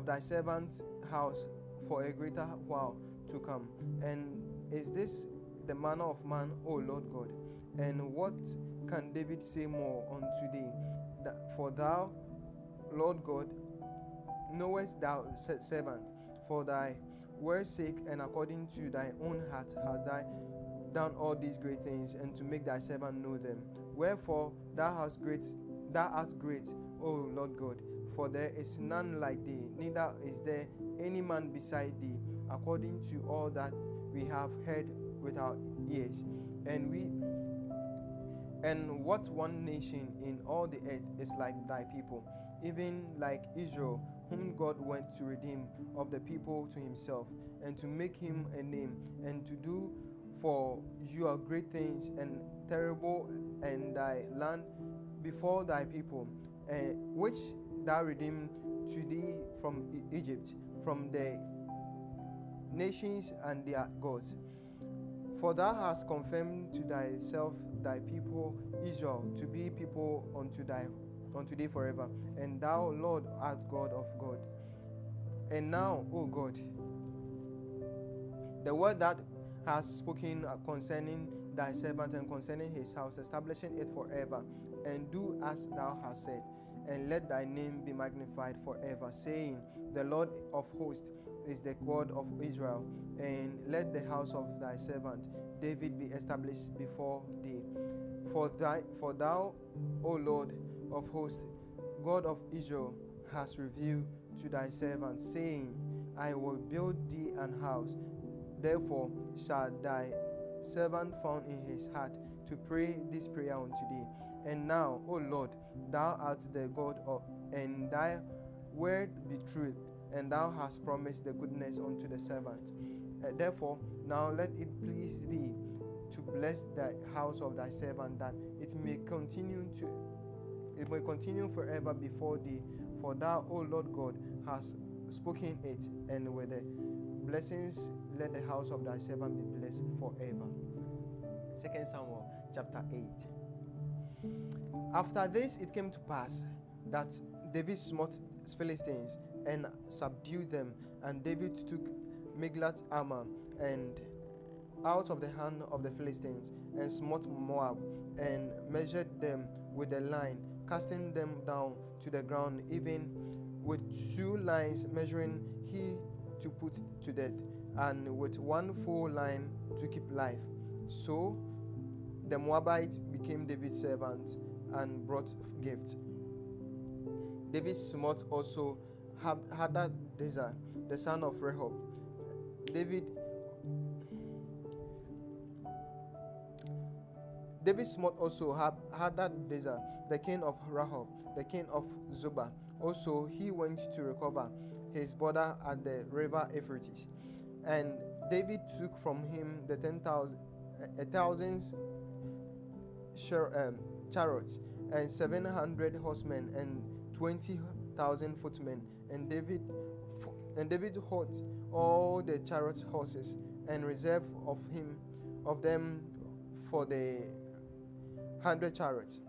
thy servant's house for a greater while to come. And is this the manner of man, O Lord God? And what can David say more unto thee? For thou, Lord God, knowest thou servant, for thy word's sake, and according to thy own heart hast thou done all these great things, and to make thy servant know them. Wherefore thou art great, O Lord God, for there is none like thee, neither is there any man beside thee, according to all that we have heard with our ears. And what one nation in all the earth is like thy people, even like Israel, whom God went to redeem of the people to himself, and to make him a name, and to do for you great things and terrible in thy land before thy people, which thou redeemed to thee from Egypt, from the nations and their gods. For thou hast confirmed to thyself thy people Israel to be people unto thee forever, and thou, Lord, art God of God. And now, O God, the word that has spoken concerning thy servant and concerning his house, establishing it forever, and do as thou hast said, and let thy name be magnified forever, saying, The Lord of hosts is the God of Israel, and let the house of thy servant David be established before thee. For thou, O Lord of hosts, God of Israel, hast revealed to thy servant, saying, I will build thee an house. Therefore shall thy servant found in his heart to pray this prayer unto thee. And now, O Lord, thou art the God and thy word be truth, and thou hast promised the goodness unto the servant. Therefore, now let it please thee to bless the house of thy servant, that it may continue forever before thee. For thou, O Lord God, hast spoken it, and with the blessings let the house of thy servant be blessed forever. 2 Samuel chapter 8. After this it came to pass that David smote Philistines and subdued them, and David took Miglath Ammon and out of the hand of the Philistines, and smote Moab, and measured them with a line, casting them down to the ground, even with 2 lines measuring he to put to death, and with 1 full line to keep life. So the Moabites became David's servants and brought gifts. David smote also Hadadezer, the son of Rehob. David smote also Hadadezer, the king of Rehob, the king of Zobah. Also he went to recover his border at the river Euphrates. And David took from him the 1,000 chariots, and 700 horsemen, and 20,000 footmen. And David hought all the chariot horses, and reserved of them for the 100 chariots.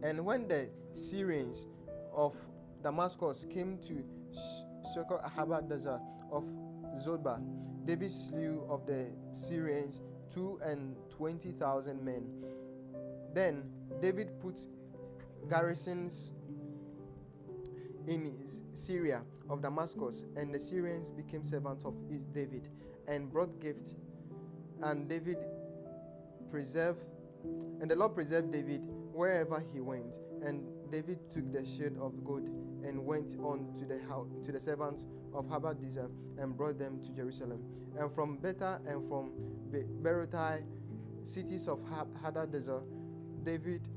And when the Syrians of Damascus came to succor Hadadezer of Zobah, David slew of the Syrians 22,000 men. Then David put garrisons in Syria of Damascus, and the Syrians became servants of David, and brought gifts. And the Lord preserved David wherever he went. And David took the shield of gold and went on to the servants of Hadadezer, and brought them to Jerusalem. And from Bethel and from Berothai, cities of Hadadezer, David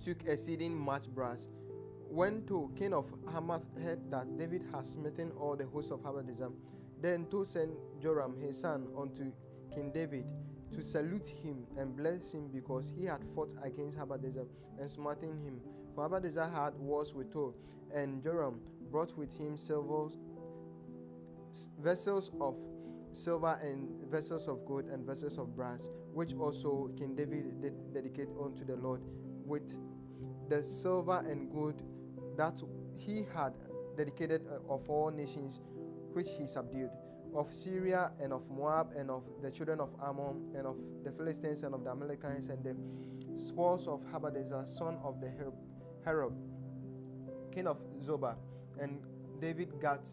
took exceeding much brass. When Tou, king of Hamath, heard that David had smitten all the host of Hadadezer, then Tou sent Joram his son unto King David to salute him and bless him, because he had fought against Hadadezer and smiting him. For Hadadezer had wars with Tou, and Joram brought with him vessels of silver and vessels of gold and vessels of brass, which also King David did dedicate unto the Lord, with the silver and gold that he had dedicated of all nations which he subdued, of Syria and of Moab and of the children of Ammon and of the Philistines and of the Amalekites, and the spoils of Hadadezer, son of the Rehob, king of Zobah. And David got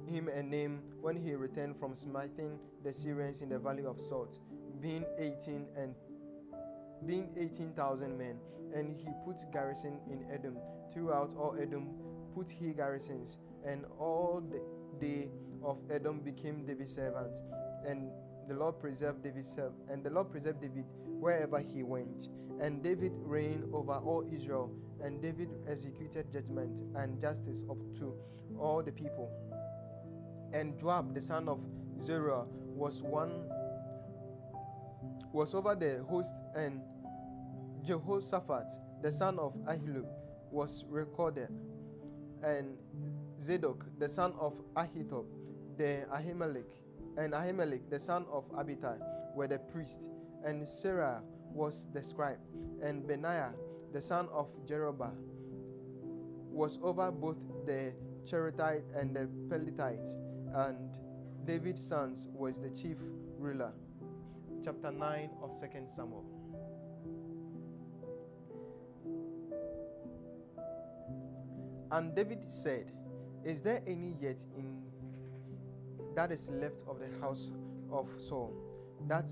him a name when he returned from smiting the Syrians in the valley of Salt, being 18,000 men. And he put garrison in Edom. Throughout all Edom put he garrisons, and all the day of Edom became David's servants. And the Lord preserved David wherever he went. And David reigned over all Israel, and David executed judgment and justice up to all the people. And Joab the son of Zeruiah was over the host, and Jehoshaphat the son of Ahilud was recorded, and Zadok the son of Ahitub the Ahimelech the son of Abitai were the priests, and Sarah was the scribe, and Benaiah the son of Jeroboam was over both the Cherethites and the Pelethites, and David's sons was the chief ruler. Chapter 9 of 2 Samuel. And David said, is there any yet in that is left of the house of Saul, that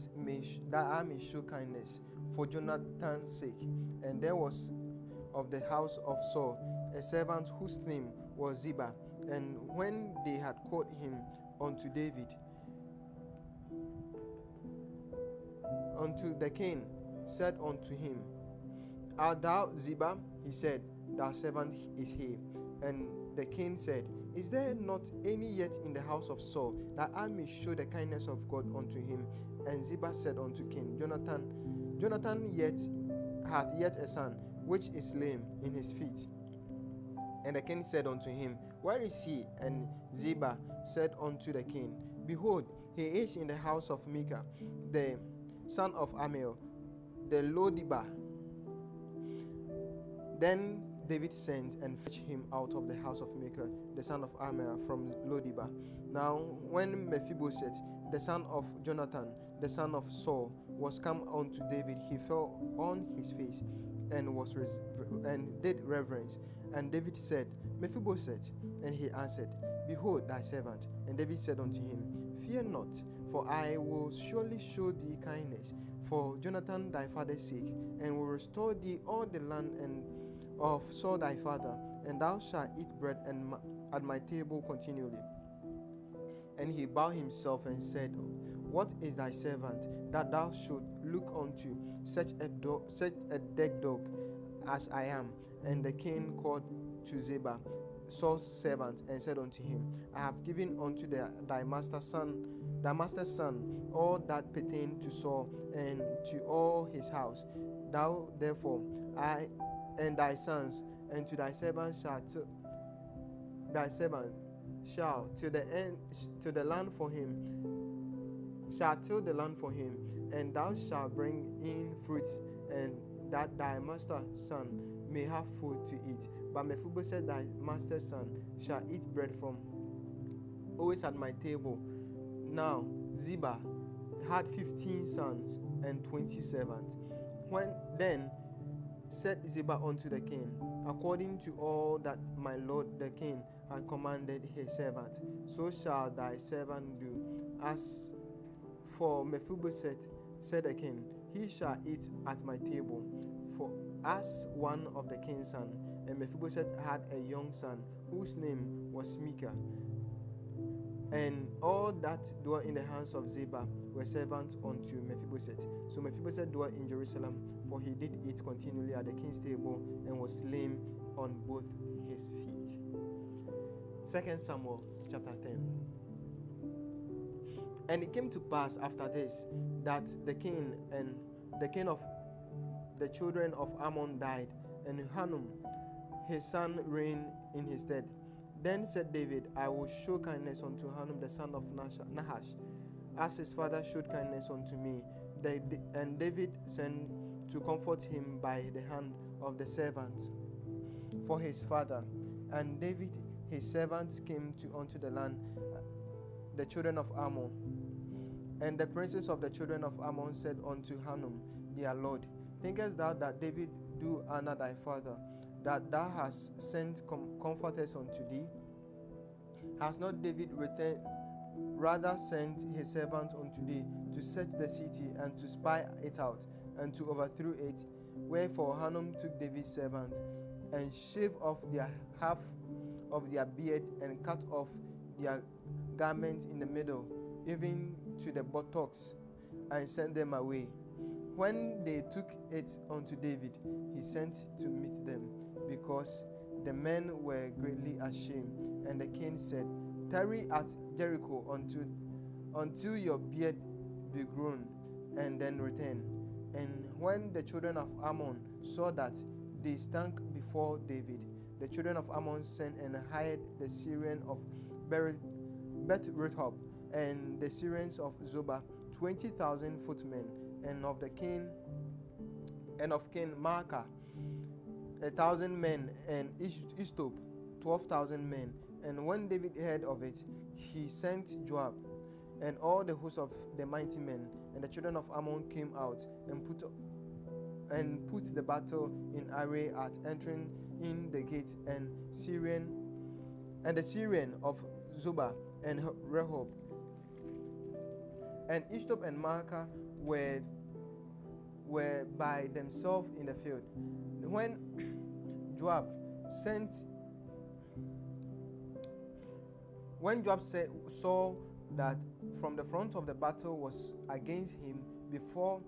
I may show kindness for Jonathan's sake? And there was of the house of Saul a servant whose name was Ziba. And when they had called him unto David, unto the king said unto him, art thou Ziba? He said, thy servant is he. And the king said, Is there not any yet in the house of Saul, that I may show the kindness of God unto him? And Ziba said unto King Jonathan hath yet a son, which is lame in his feet. And the king said unto him, Where is he? And Ziba said unto the king, Behold, he is in the house of Micah, the son of Amiel, the Lodibar. Then David sent and fetched him out of the house of Micah, the son of Amiel, from Lodibar. Now when Mephibosheth, the son of Jonathan, the son of Saul, was come unto David, he fell on his face and did reverence. And David said, Mephibosheth. And he answered, Behold thy servant. And David said unto him, Fear not, for I will surely show thee kindness for Jonathan thy father's sake, and will restore thee all the land and of Saul thy father, and thou shalt eat bread at my table continually. And he bowed himself and said, What is thy servant, that thou should look unto such a dead dog as I am? And the king called to Ziba, Saul's servant, and said unto him, I have given unto thy master's son, all that pertained to Saul and to all his house. Thou therefore, I and thy sons, and to thy servant shall till the land for him, and thou shalt bring in fruits, and that thy master's son may have food to eat. But Mephibosheth thy master's son shall eat bread from always at my table. Now Ziba had 15 sons and 20 servants. Then said Ziba unto the king, According to all that my lord the king had commanded his servant, so shall thy servant do. As for Mephibosheth, said the king, he shall eat at my table, for as one of the king's sons. And Mephibosheth had a young son, whose name was Micah. And all that dwelt in the hands of Ziba were servants unto Mephibosheth. So Mephibosheth dwelt in Jerusalem, for he did eat continually at the king's table, and was lame on both his feet. 2 Samuel chapter 10. And it came to pass after this, that the king of the children of Ammon died, and Hanun his son reigned in his stead. Then said David, I will show kindness unto Hanun the son of Nahash, as his father showed kindness unto me. And David sent to comfort him by the hand of the servants for his father. And David his servants came unto the land, the children of Ammon. And the princes of the children of Ammon said unto Hanun their lord, Thinkest thou that David do honor thy father, that thou hast sent comforters unto thee? Has not David rather sent his servant unto thee to search the city, and to spy it out, and to overthrow it? Wherefore Hanun took David's servant, and shaved off their half of their beard, and cut off their garment in the middle, even to the buttocks, and sent them away. When they took it unto David, he sent to meet them, because the men were greatly ashamed. And the king said, Tarry at Jericho until your beard be grown, and then return. And when the children of Ammon saw that they stank before David, the children of Ammon sent and hired the Syrian of Beth-Rehob and the Syrians of Zobah 20,000 footmen, and of King Maacah 1,000 men, and Ishtob 12,000 men. And when David heard of it, he sent Joab and all the host of the mighty men. And the children of Ammon came out and put the battle in array at entering in the gate. And the Syrian of Zobah and Rehob and Ishtob and Maacah were by themselves in the field. When Joab saw that from the front of the battle was against him, before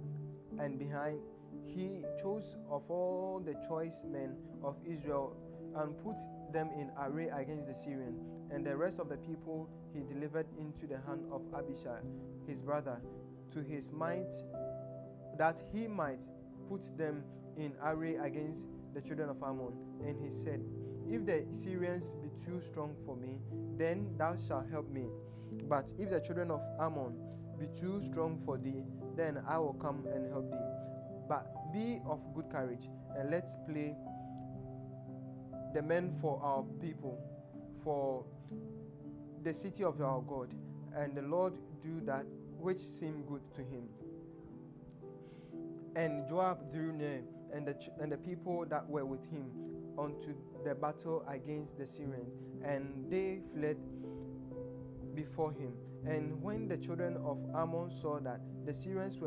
and behind, he chose of all the choice men of Israel and put them in array against the Syrian, and the rest of the people he delivered into the hand of Abishai, his brother, to his might, that he might put them in array against the children of Ammon. And he said, if the Syrians be too strong for me, then thou shalt help me. But if the children of Ammon be too strong for thee, then I will come and help thee. But be of good courage, and let's play the men for our people, for the city of our God, and the Lord do that which seemed good to him. And Joab drew near, and the people that were with him, unto the battle against the Syrians, and they fled before him. And when the children of Ammon saw that the Syrians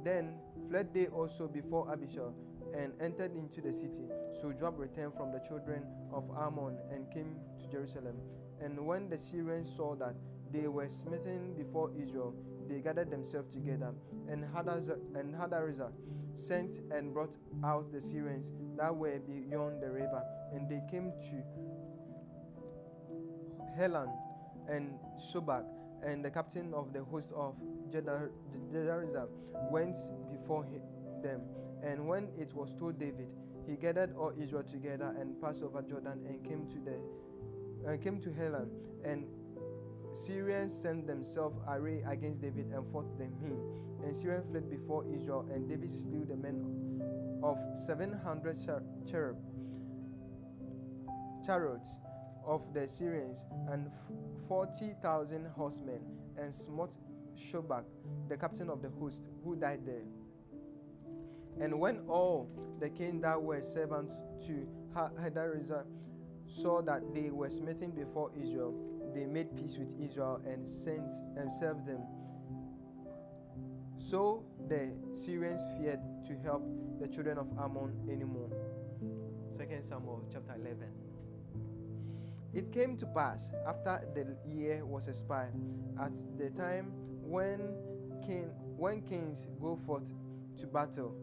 then fled they also before Abishai, and entered into the city. So Joab returned from the children of Ammon and came to Jerusalem. And when the Syrians saw that they were smitten before Israel, they gathered themselves together. And Hadarezer sent and brought out the Syrians that were beyond the river, and they came to Helan and Shobak, and the captain of the host of Hadarezer went before them. And when it was told David, he gathered all Israel together and passed over Jordan and came to Helan. And Syrians sent themselves array against David and fought him. And Syrians fled before Israel, and David slew the men of 700 chariots of the Syrians and 40,000 horsemen, and smote Shobak, the captain of the host, who died there. And when all the kings that were servants to Hadarezer saw that they were smitten before Israel, they made peace with Israel and sent and served them. So the Syrians feared to help the children of Ammon anymore. 2 Samuel chapter 11. It came to pass, after the year was expired, at the time when kings go forth to battle,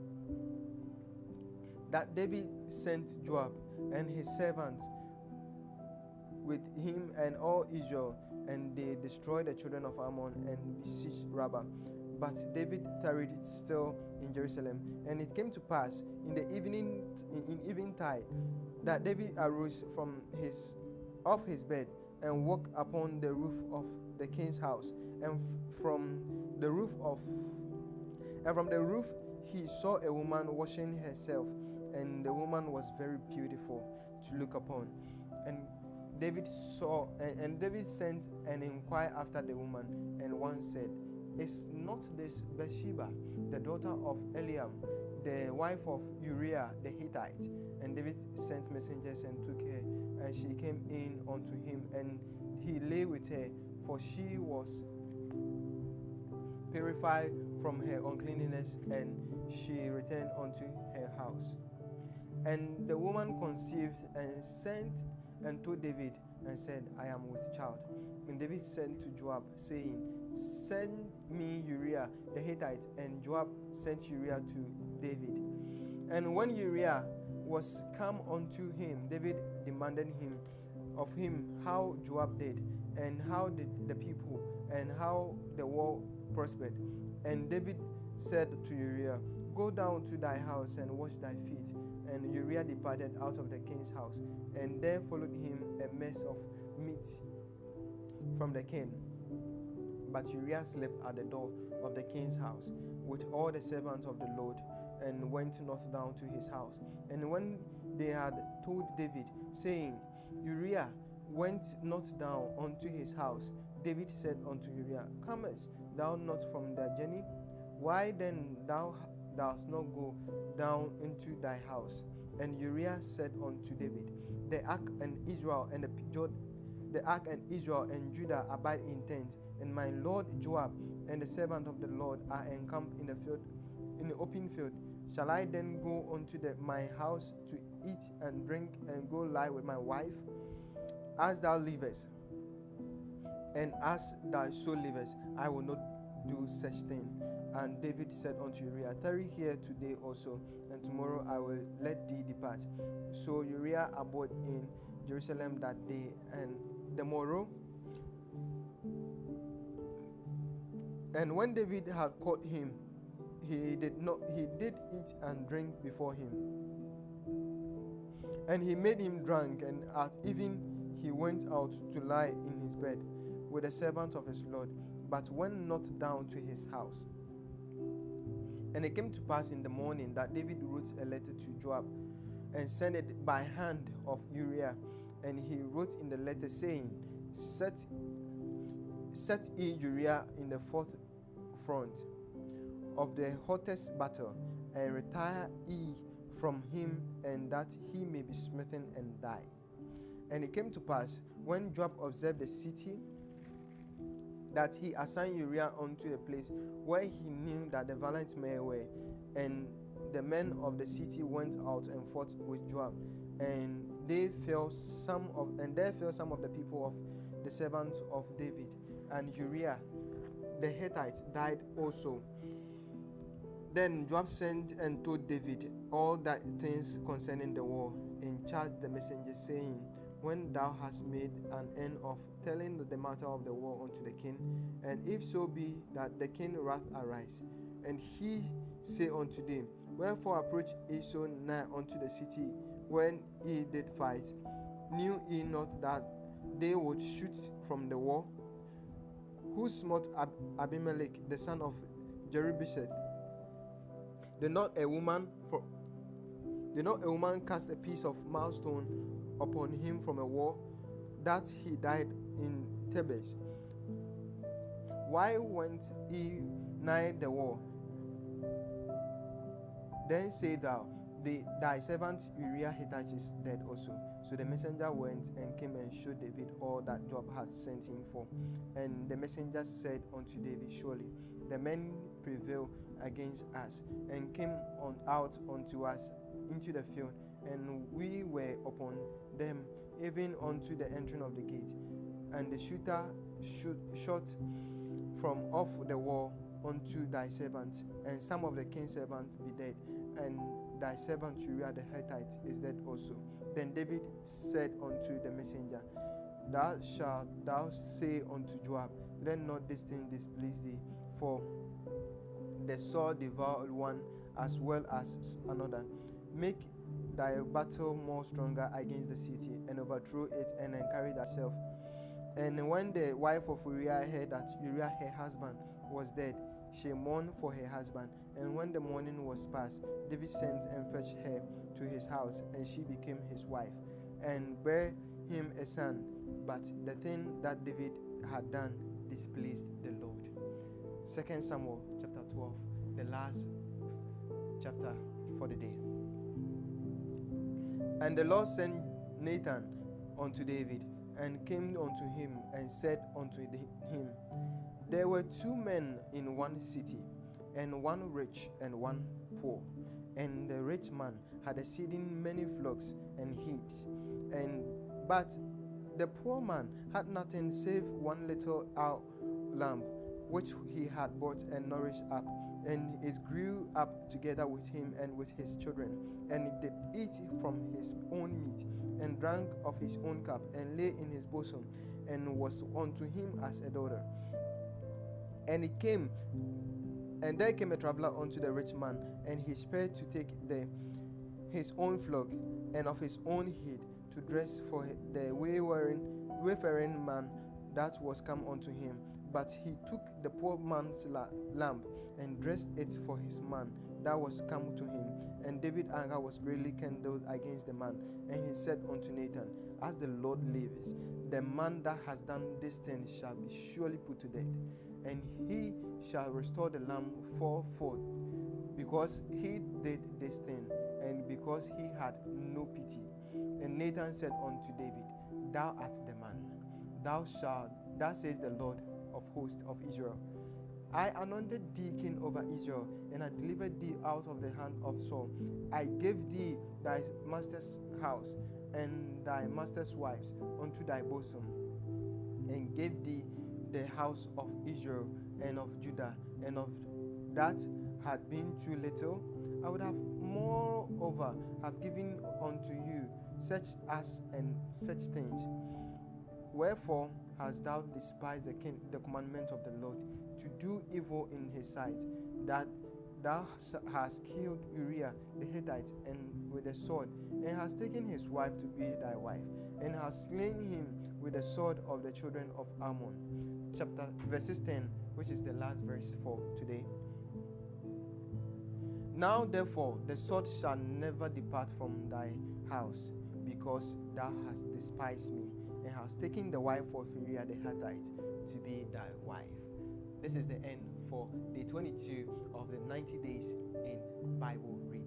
that David sent Joab and his servants with him and all Israel, and they destroyed the children of Ammon and besieged Rabbah. But David tarried still in Jerusalem. And it came to pass in eventide that David arose from his bed and walked upon the roof of the king's house, and from the roof he saw a woman washing herself, and the woman was very beautiful to look upon. And David sent and inquired after the woman, and one said, is not this Bathsheba, the daughter of Eliam, the wife of Uriah the Hittite? And David sent messengers and took her, and she came in unto him, and he lay with her, for she was purified from her uncleanness, and she returned unto her house. And the woman conceived and sent and told David, and said, I am with child. And David sent to Joab, saying, send me Uriah the Hittite. And Joab sent Uriah to David. And when Uriah was come unto him, David demanded of him how Joab did, and how did the people, and how the war prospered. And David said to Uriah, go down to thy house and wash thy feet. And Uriah departed out of the king's house, and there followed him a mess of meat from the king. But Uriah slept at the door of the king's house with all the servants of the Lord, and went not down to his house. And when they had told David, saying, Uriah went not down unto his house, David said unto Uriah, comest thou not from the journey? Why then thou dost not go down into thy house? And Uriah said unto David, the ark and Israel and Judah abide in tents, and my lord Joab and the servant of the Lord are encamped in the open field. Shall I then go unto my house to eat and drink and go lie with my wife? As thou livest, and as thy soul livest, I will not do such thing. And David said unto Uriah, tarry here today also, and tomorrow I will let thee depart. So Uriah abode in Jerusalem that day and the morrow. And when David had caught him, he did eat and drink before him. And he made him drunk, and at even he went out to lie in his bed with a servant of his Lord, but went not down to his house. And it came to pass in the morning that David wrote a letter to Joab, and sent it by hand of Uriah. And he wrote in the letter, saying, Set ye Uriah in the forefront of the hottest battle, and retire ye from him, and that he may be smitten and die. And it came to pass, when Joab observed the city, that he assigned Uriah unto a place where he knew that the valiant men were. And the men of the city went out and fought with Joab, and there fell some of the people of the servants of David. And Uriah the Hittite died also. Then Joab sent and told David all that things concerning the war, and charged the messenger, saying, When thou hast made an end of telling the matter of the war unto the king, and if so be that the king wrath arise, and he say unto thee, Wherefore approach ye so nigh unto the city when ye did fight? Knew ye not that they would shoot from the wall? Who smote Abimelech the son of Jerubbesheth? Did not a woman cast a piece of milestone upon him from a wall, that he died in Thebes? Why went ye nigh the wall? Then say thou, thy servant Uriah Hittite is dead also. So the messenger went and came and showed David all that Joab had sent him for. And the messenger said unto David, Surely the men prevail against us, and came out unto us into the field, and we were upon them, even unto the entering of the gate. And the shooter shot from off the wall unto thy servant, and some of the king's servants be dead, and thy servant Uriah the Hittite is dead also. Then David said unto the messenger, Thou shalt say unto Joab, Let not this thing displease thee, for the sword devour one as well as another. Make thy battle more stronger against the city, and overthrow it, and encourage thyself. And when the wife of Uriah heard that Uriah her husband was dead, she mourned for her husband. And when the mourning was past, David sent and fetched her to his house, and she became his wife, and bare him a son. But the thing that David had done displeased the Lord. 2 Samuel chapter 12, the last chapter for the day. And the Lord sent Nathan unto David, and came unto him, and said unto him, There were two men in one city, and one rich and one poor. And the rich man had exceeding many flocks and heads, but the poor man had nothing save one little lamb, which he had bought and nourished up, and it grew up together with him and with his children, and it did eat from his own meat, and drank of his own cup, and lay in his bosom, and was unto him as a daughter. And there came a traveler unto the rich man, and he spared to take his own flock, and of his own head, to dress for the wayfaring man that was come unto him. But he took the poor man's lamb, and dressed it for his man that was come to him. And David's anger was greatly kindled against the man. And he said unto Nathan, As the Lord liveth, the man that has done this thing shall be surely put to death, and he shall restore the lamb fourfold, because he did this thing, and because he had no pity. And Nathan said unto David, Thou art the man. Thus says the Lord of hosts of Israel, I anointed thee king over Israel, and I delivered thee out of the hand of Saul. I gave thee thy master's house and thy master's wives unto thy bosom, and gave thee the house of Israel and of Judah, and of that had been too little, I would have moreover have given unto you such as and such things. Wherefore hast thou despised the commandment of the Lord, to do evil in his sight, that thou hast killed Uriah the Hittite and with a sword, and hast taken his wife to be thy wife, and hast slain him with the sword of the children of Ammon. Verses 10, which is the last verse for today. Now therefore the sword shall never depart from thy house, because thou hast despised me, and hast taken the wife of Uriah the Hittite to be thy wife. This is the end for day 22 of the 90 days in Bible reading.